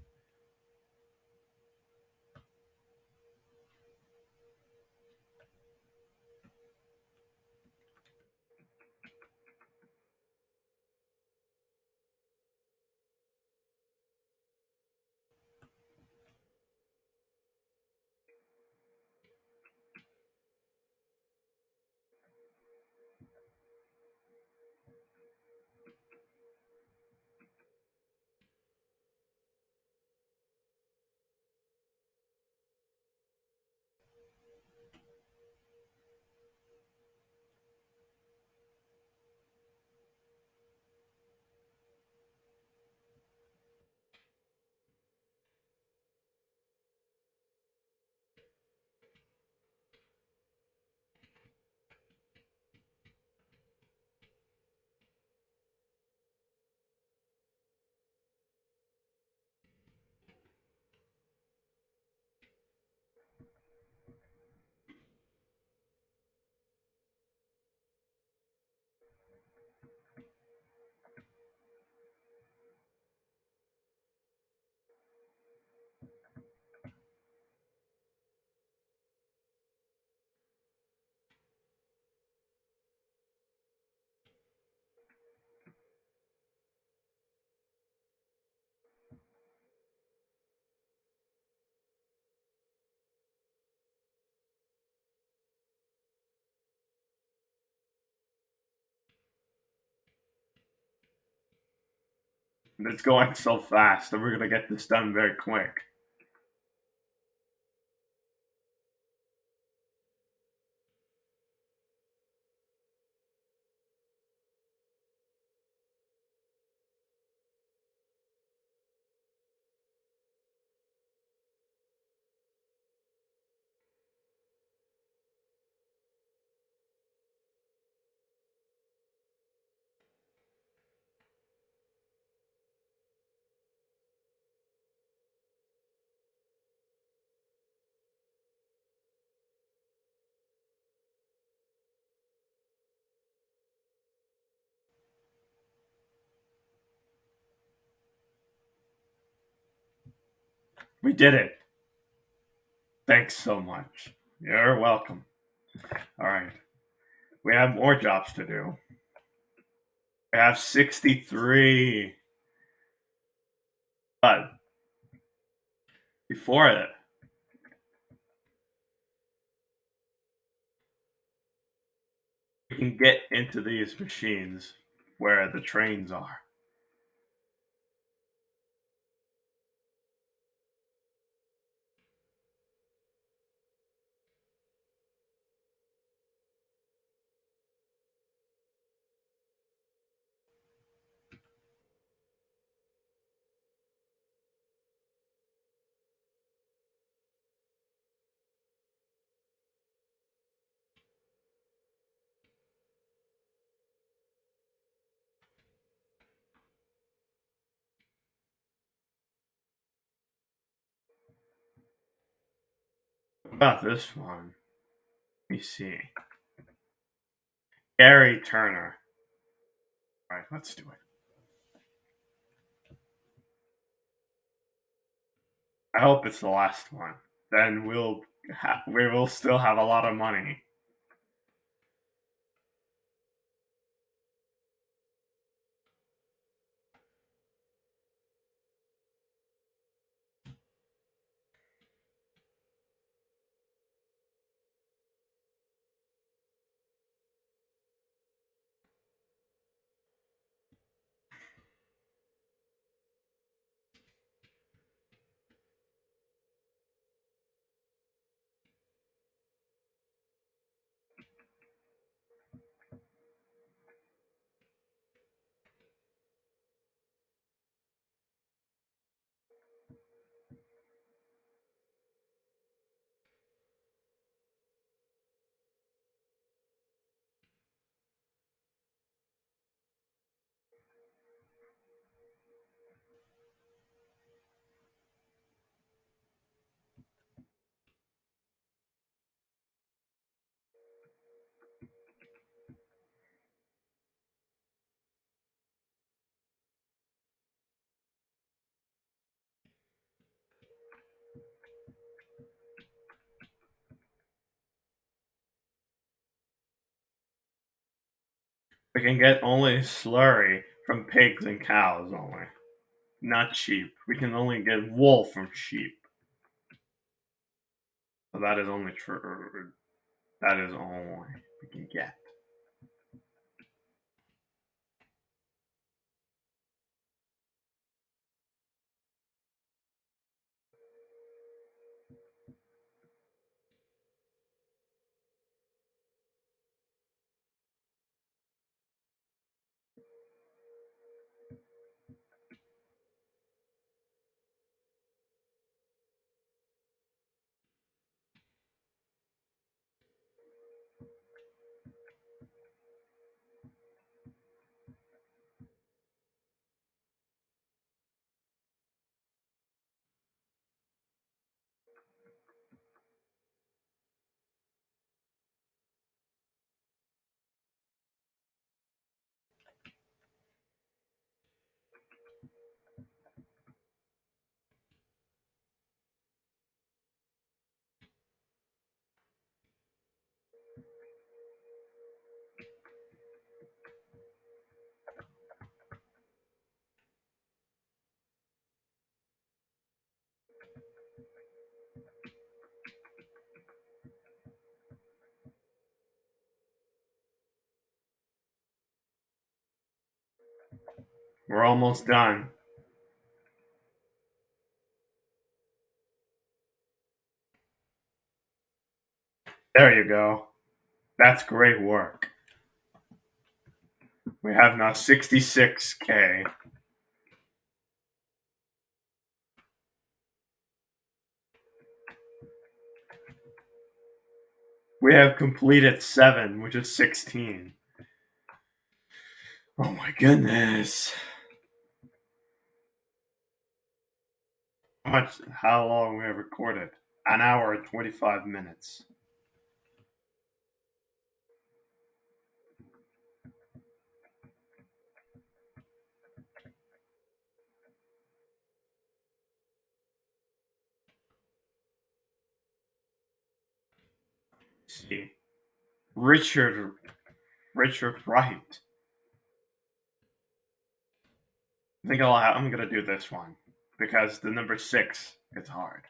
And it's going so fast, and we're gonna get this done very quick. We did it. Thanks so much. You're welcome. All right. We have more jobs to do. We have 63. But before it, we can get into these machines where the trains are. What about this one? Let me see. Gary Turner. All right, let's do it. I hope it's the last one. Then we will still have a lot of money. We can get only slurry from pigs and cows only, not sheep. We can only get wool from sheep. So that is only true. That is all we can get. We're almost done. There you go. That's great work. We have now 66K. We have completed 7, which is 16. Oh my goodness. How long we have recorded? An hour and 25 minutes. see. Richard Richard Wright. I'm gonna do this one because the number 6 is hard.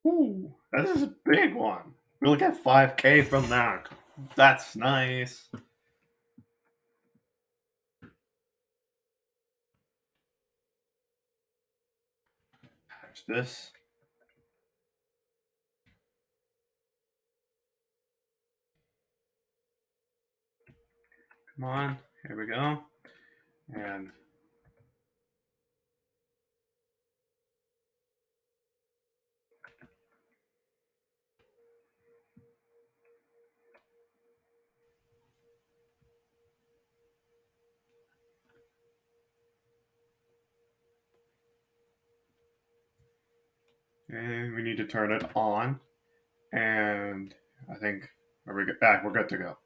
Ooh, this is a big one. We'll get 5K from that. That's nice. There's this. Come on, here we go. And we need to turn it on. And I think we're good to go.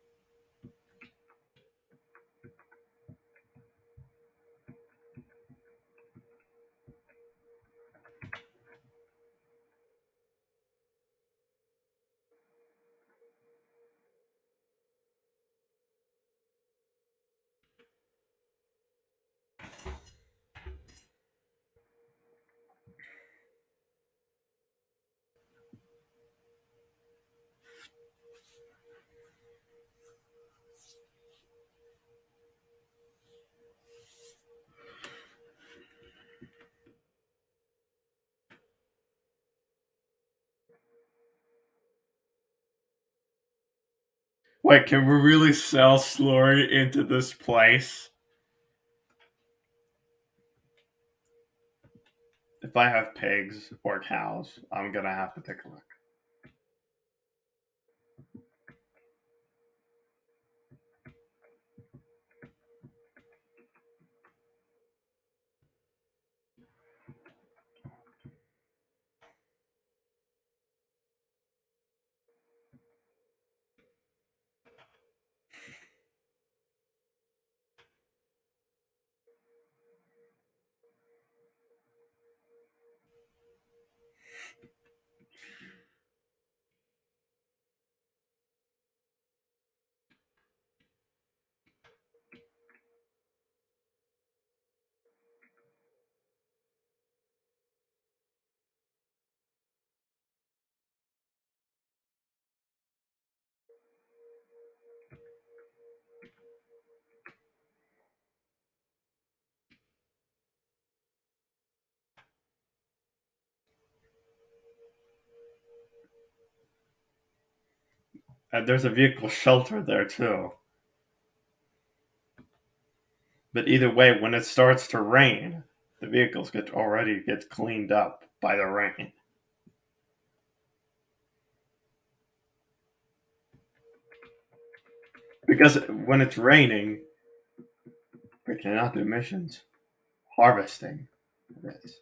Wait, can we really sell slurry into this place? If I have pigs or cows, I'm gonna have to take a look. And there's a vehicle shelter there too. But either way, when it starts to rain, the vehicles get cleaned up by the rain. Because when it's raining, we cannot do missions. Harvesting. It is.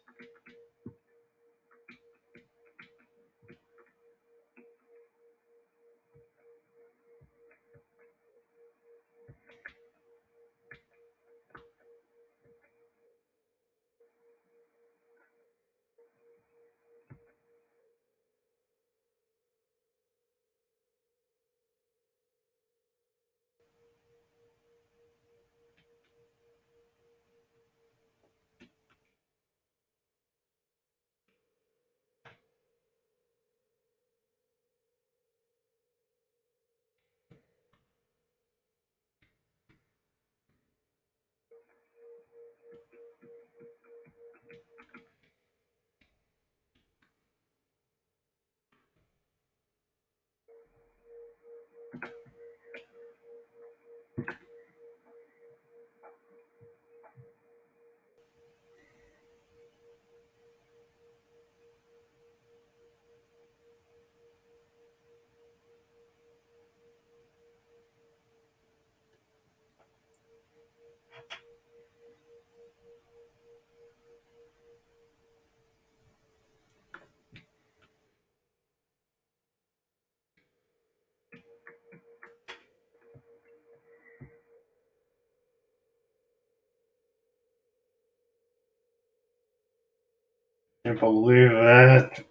Can't believe it.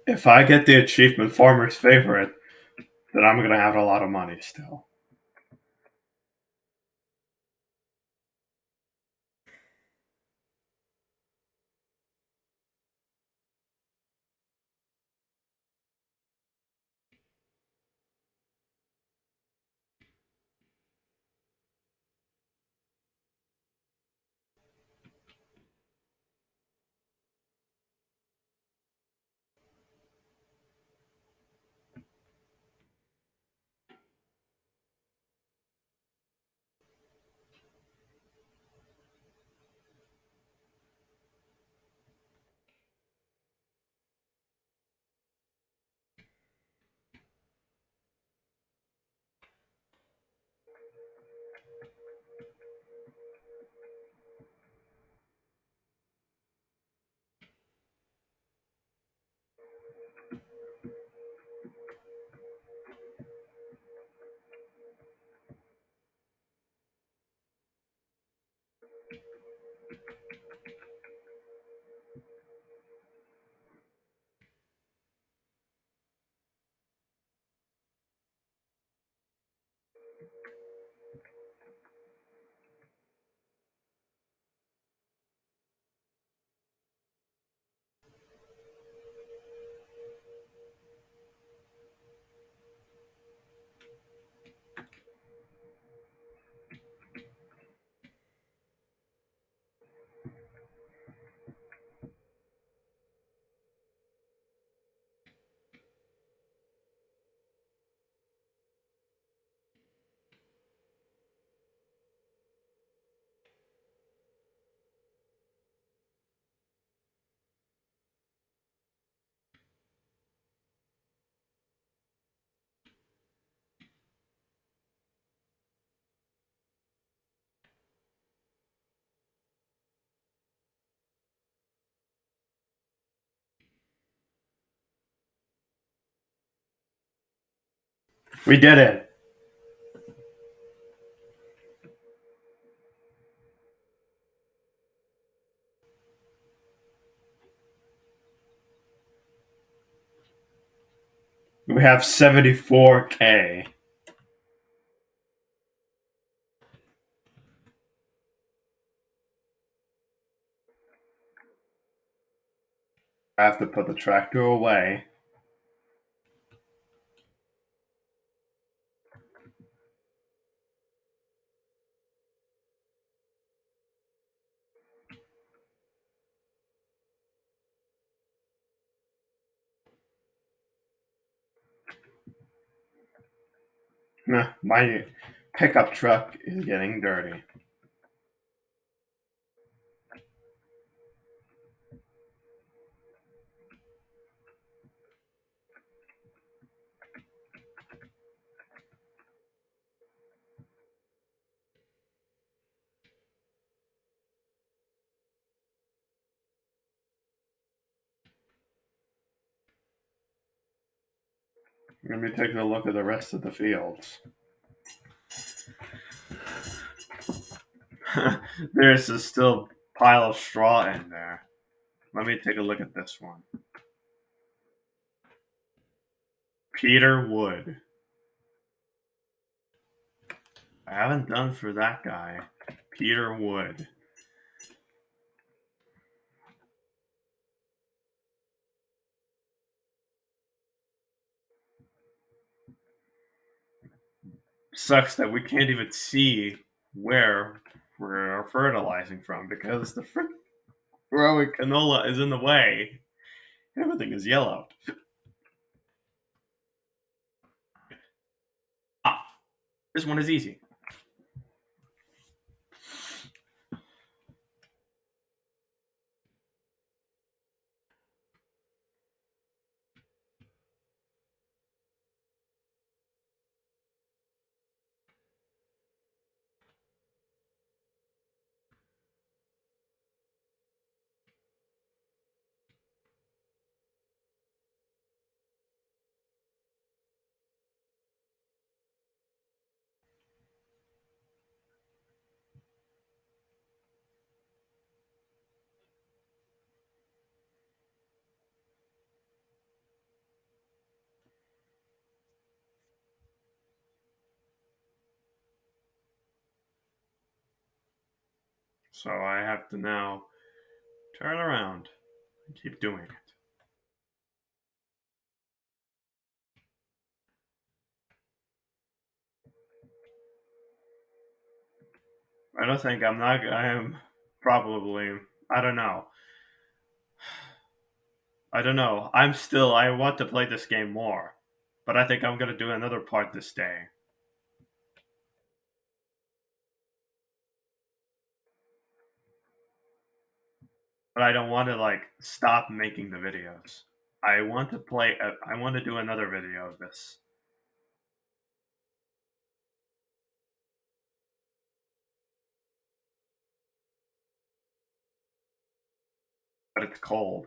If I get the achievement Farmer's Favorite, then I'm gonna have a lot of money still. We did it. We have 74K. I have to put the tractor away. My pickup truck is getting dirty. Let me take a look at the rest of the fields. There's a still pile of straw in there. Let me take a look at this one. Peter Wood. I haven't done for that guy. Peter Wood. Sucks that we can't even see where we're fertilizing from because the growing canola is in the way. Everything is yellow. Ah, this one is easy. So I have to now turn around and keep doing it. I don't think I'm not. I am probably. I don't know. I don't know. I'm still. I want to play this game more, but I think I'm gonna do another part this day. But I don't want to like stop making the videos. I want to play. I want to do another video of this, but it's cold.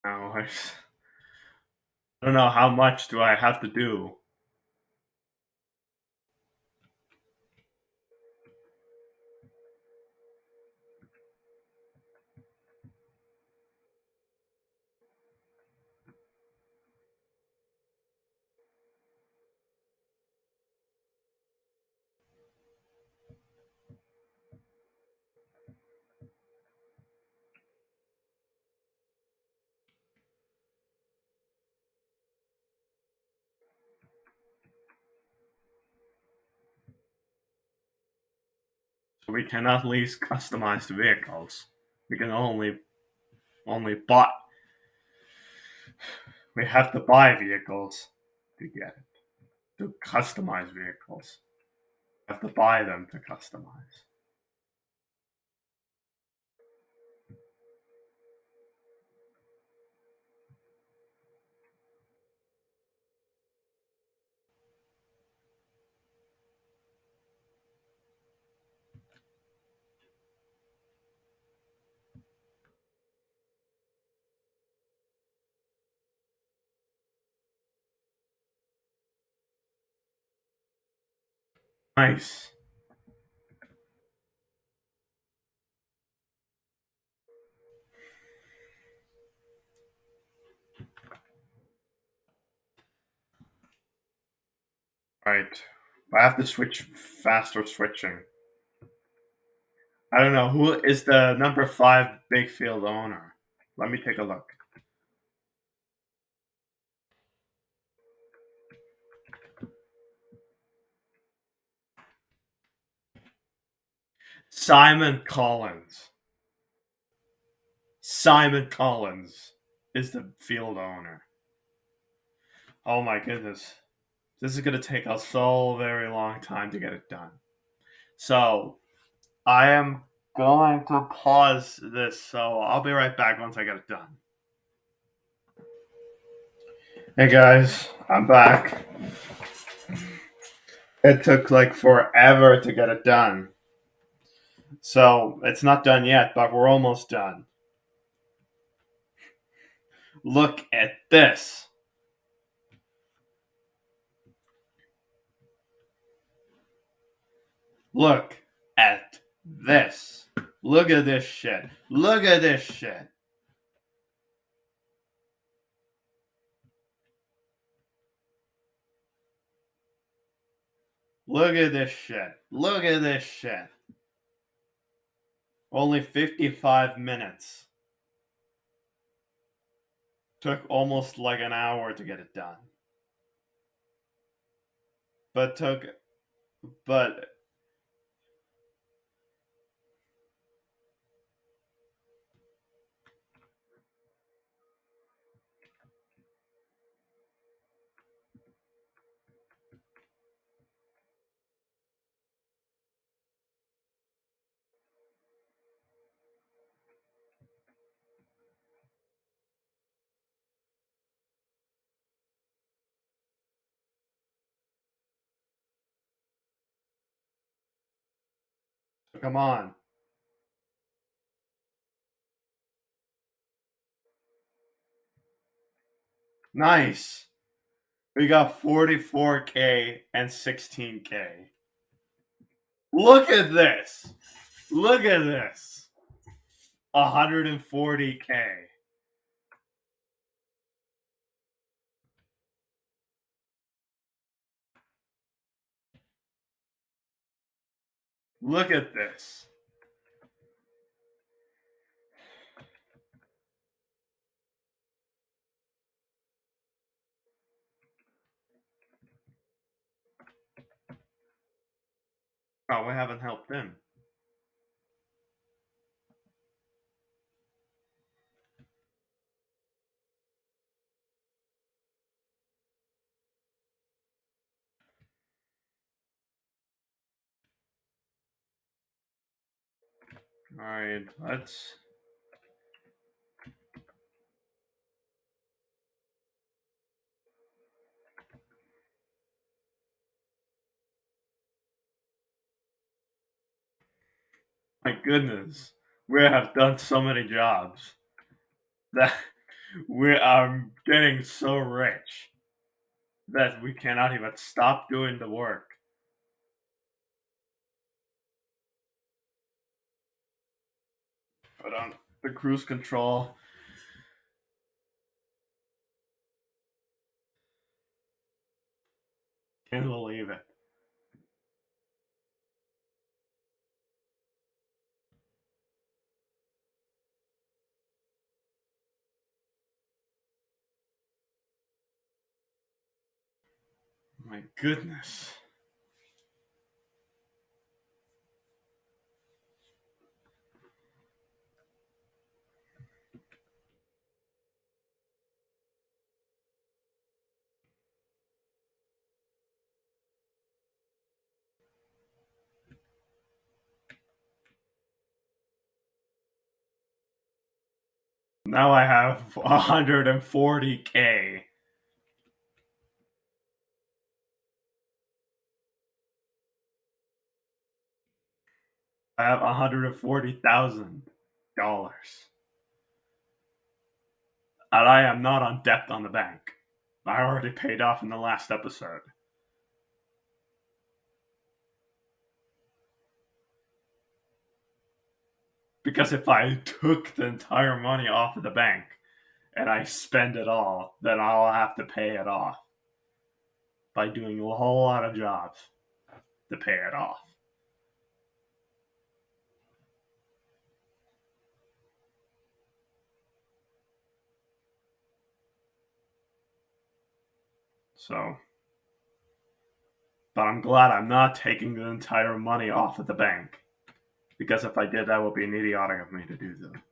Now I don't know how much do I have to do. So we cannot lease customized vehicles. We can only buy. We have to buy vehicles to get it. To customize vehicles, we have to buy them to customize. Nice. Right. I have to switch faster switching. I don't know who is the number 5 big field owner. Let me take a look. Simon Collins. Simon Collins is the field owner. Oh my goodness. This is going to take us so very long time to get it done. So, I am going to pause this, so I'll be right back once I get it done. Hey guys, I'm back. It took like forever to get it done. So, it's not done yet, but we're almost done. Look at this. Look at this. Look at this shit. Look at this shit. Look at this shit. Look at this shit. Only 55 minutes. Took almost like an hour to get it done. But but come on. Nice. We got 44K and 16K. Look at this. Look at this. 140K. Look at this. Oh, we haven't helped him. Alright, let's. My goodness. We have done so many jobs that we are getting so rich that we cannot even stop doing the work. Put on the cruise control. Can't believe it. My goodness. Now I have 140K. I have $140,000. And I am not on debt on the bank. I already paid off in the last episode. Because if I took the entire money off of the bank and I spend it all, then I'll have to pay it off by doing a whole lot of jobs to pay it off. So, but I'm glad I'm not taking the entire money off of the bank. Because if I did, that would be an idiotic of me to do that.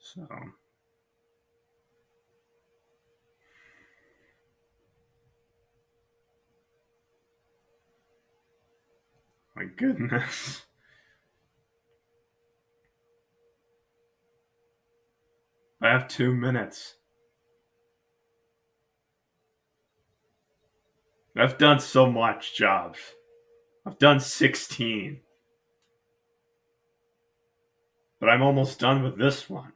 So, goodness. I have 2 minutes. I've done so much jobs. I've done 16. But I'm almost done with this one.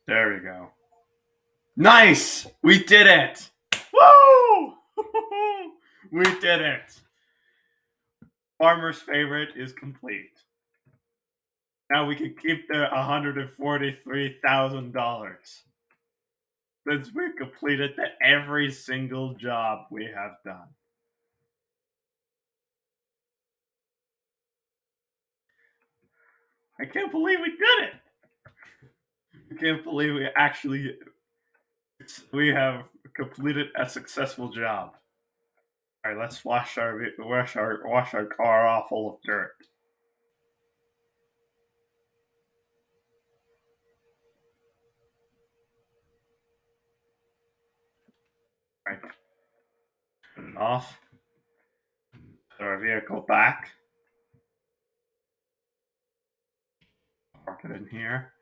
There we go. Nice! We did it! Woo! We did it! Farmer's favorite is complete. Now we can keep the $143,000 since we completed every single job we have done. I can't believe we did it! I can't believe we have completed a successful job. All right, let's wash our car off full of dirt. All right, turn it off. Put our vehicle back. Park it in here.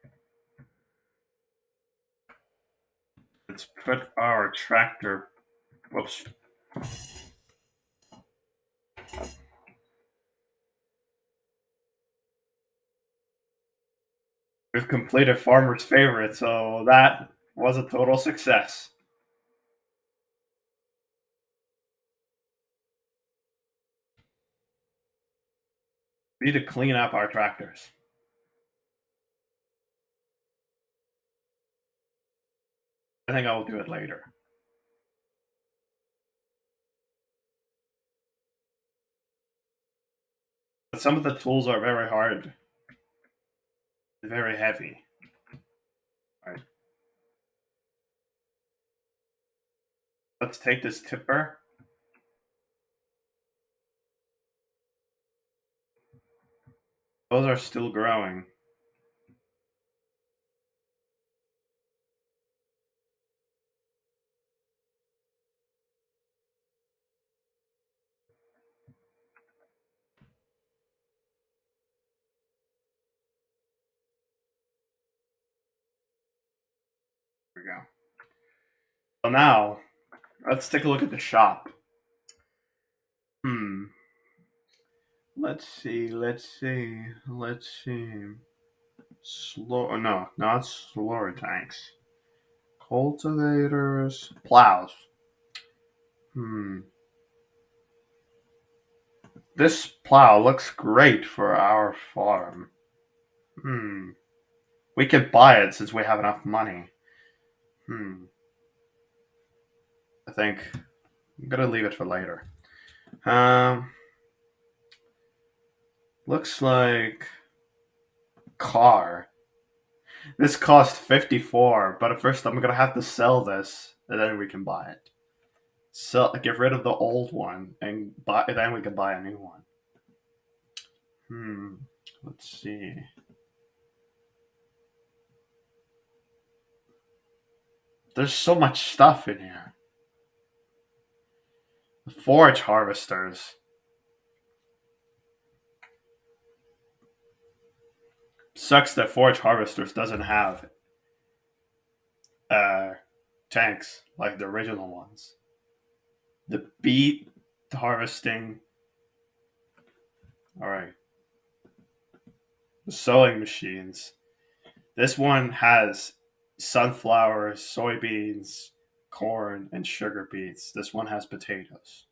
Let's put our tractor. Whoops. We've completed Farmer's favorite, so that was a total success. We need to clean up our tractors. I think I will do it later. But some of the tools are very hard, very heavy. All right. Let's take this tipper. Those are still growing. There we go. So now, let's take a look at the shop. Let's see. Slow, no, not slower tanks. Cultivators, plows. This plow looks great for our farm. We could buy it since we have enough money. I think I'm gonna leave it for later. Looks like car. This cost 54, but at first I'm gonna have to sell this, and then we can buy it. Get rid of the old one, and then we can buy a new one. Let's see. There's so much stuff in here. The forage harvesters. Sucks that forage harvesters doesn't have tanks like the original ones. The beet harvesting. All right. The sowing machines. This one has sunflowers, soybeans, corn, and sugar beets. This one has potatoes.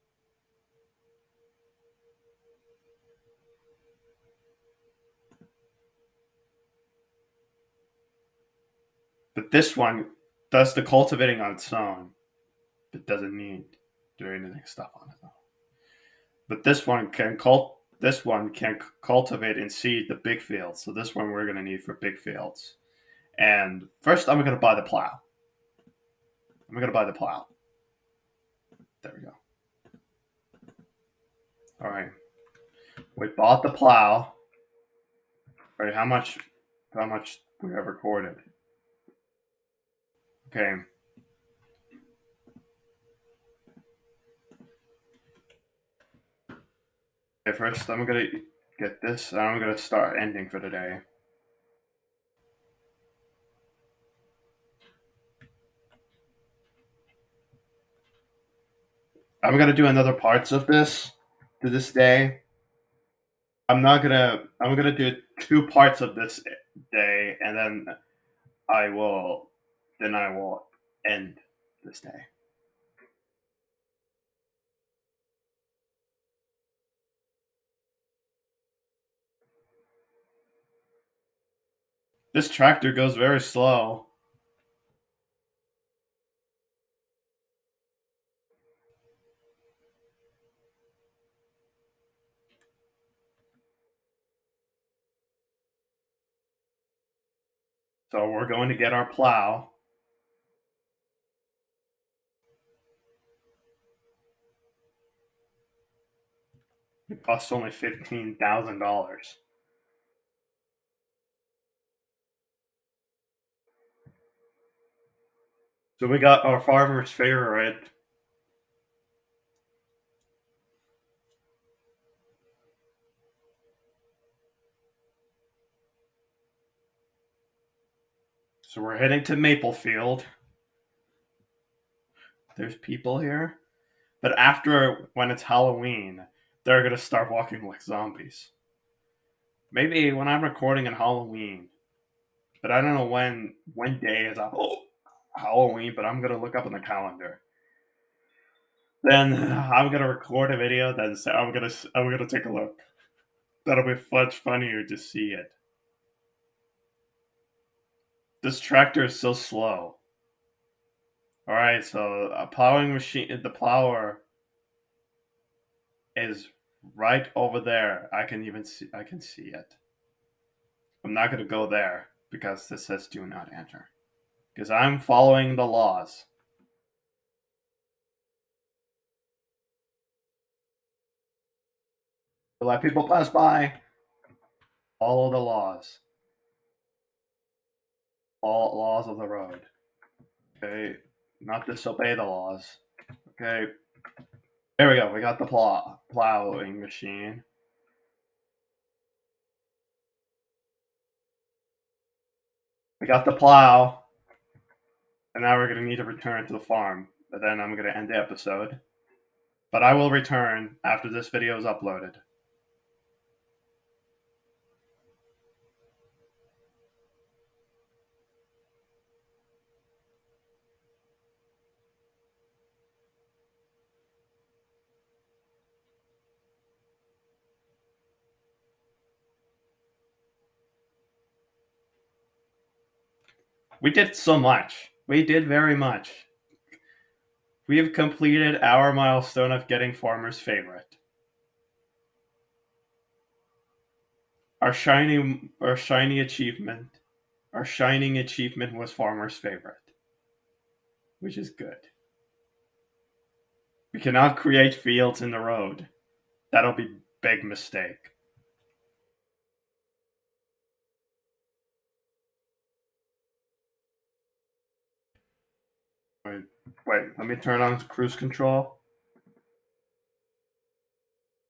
But this one does the cultivating on its own, but doesn't need to do anything stuff on it though. But this one can cultivate and seed the big fields. So this one we're going to need for big fields. And first, I'm going to buy the plow. There we go. All right. We bought the plow. All right. How much we have recorded? Okay. Okay, first I'm gonna get this, and I'm gonna start ending for today. I'm gonna do another parts of this to this day. I'm gonna do 2 parts of this day, and I will I will end this day. This tractor goes very slow. So we're going to get our plow. It costs only $15,000. So we got our farmer's favorite. So we're heading to Maplefield. There's people here. But after, when it's Halloween, they're going to start walking like zombies. Maybe when I'm recording on Halloween, but I don't know when day is up. Oh, Halloween, but I'm going to look up on the calendar. Then I'm going to record a video, then I'm going to take a look. That'll be much funnier to see it. This tractor is so slow. All right, so a plowing machine, the plower is right over there. I can see it. I'm not going to go there because this says do not enter. Because I'm following the laws. To let people pass by. Follow the laws. All laws of the road. Okay, not disobey the laws. Okay, there we go. We got the plowing machine. We got the plow. And now we're going to need to return to the farm. But then I'm going to end the episode. But I will return after this video is uploaded. We did so much. We did very much. We have completed our milestone of getting Farmer's favorite. Our shiny achievement. Our shining achievement was Farmer's favorite, which is good. We cannot create fields in the road. That'll be big mistake. Wait, let me turn on cruise control.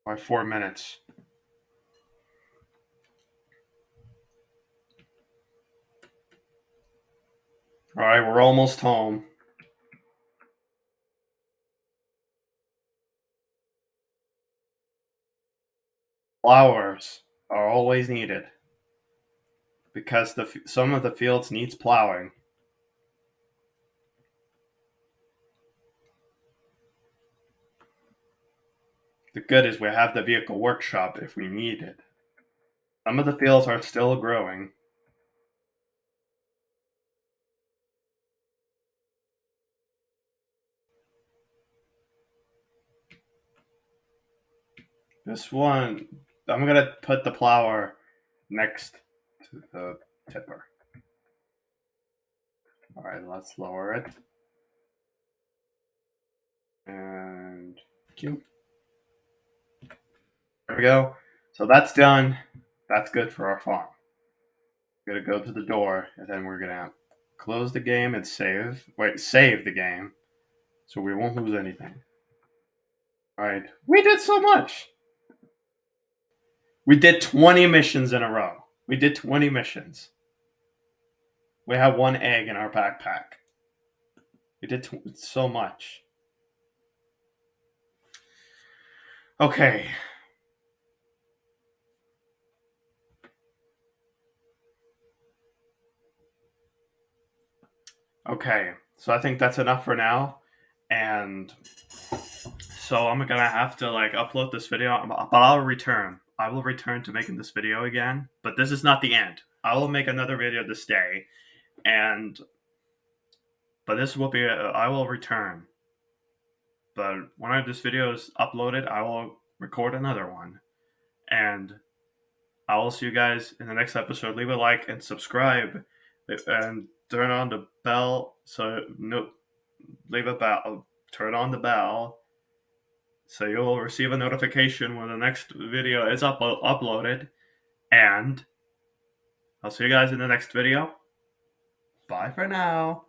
All right, 4 minutes. All right, we're almost home. Flowers are always needed because some of the fields needs plowing. The good is we have the vehicle workshop if we need it. Some of the fields are still growing. This one, I'm gonna put the plower next to the tipper. All right, let's lower it. And cue. There we go. So that's done. That's good for our farm. We're gonna go to the door, and then we're gonna close the game and save the game so we won't lose anything. Alright. We did so much. We did 20 missions in a row. We did 20 missions. We have one egg in our backpack. We did so much. Okay. Okay. So I think that's enough for now. And so I'm gonna have to like upload this video, but I'll return. I will return to making this video again. But this is not the end. I will make another video this day, but this will be. I will return. But when this video is uploaded, I will record another one, and I will see you guys in the next episode. Leave a like and subscribe, and turn on the bell. So no, leave a bell. Turn on the bell, so you'll receive a notification when the next video is uploaded. And I'll see you guys in the next video. Bye for now.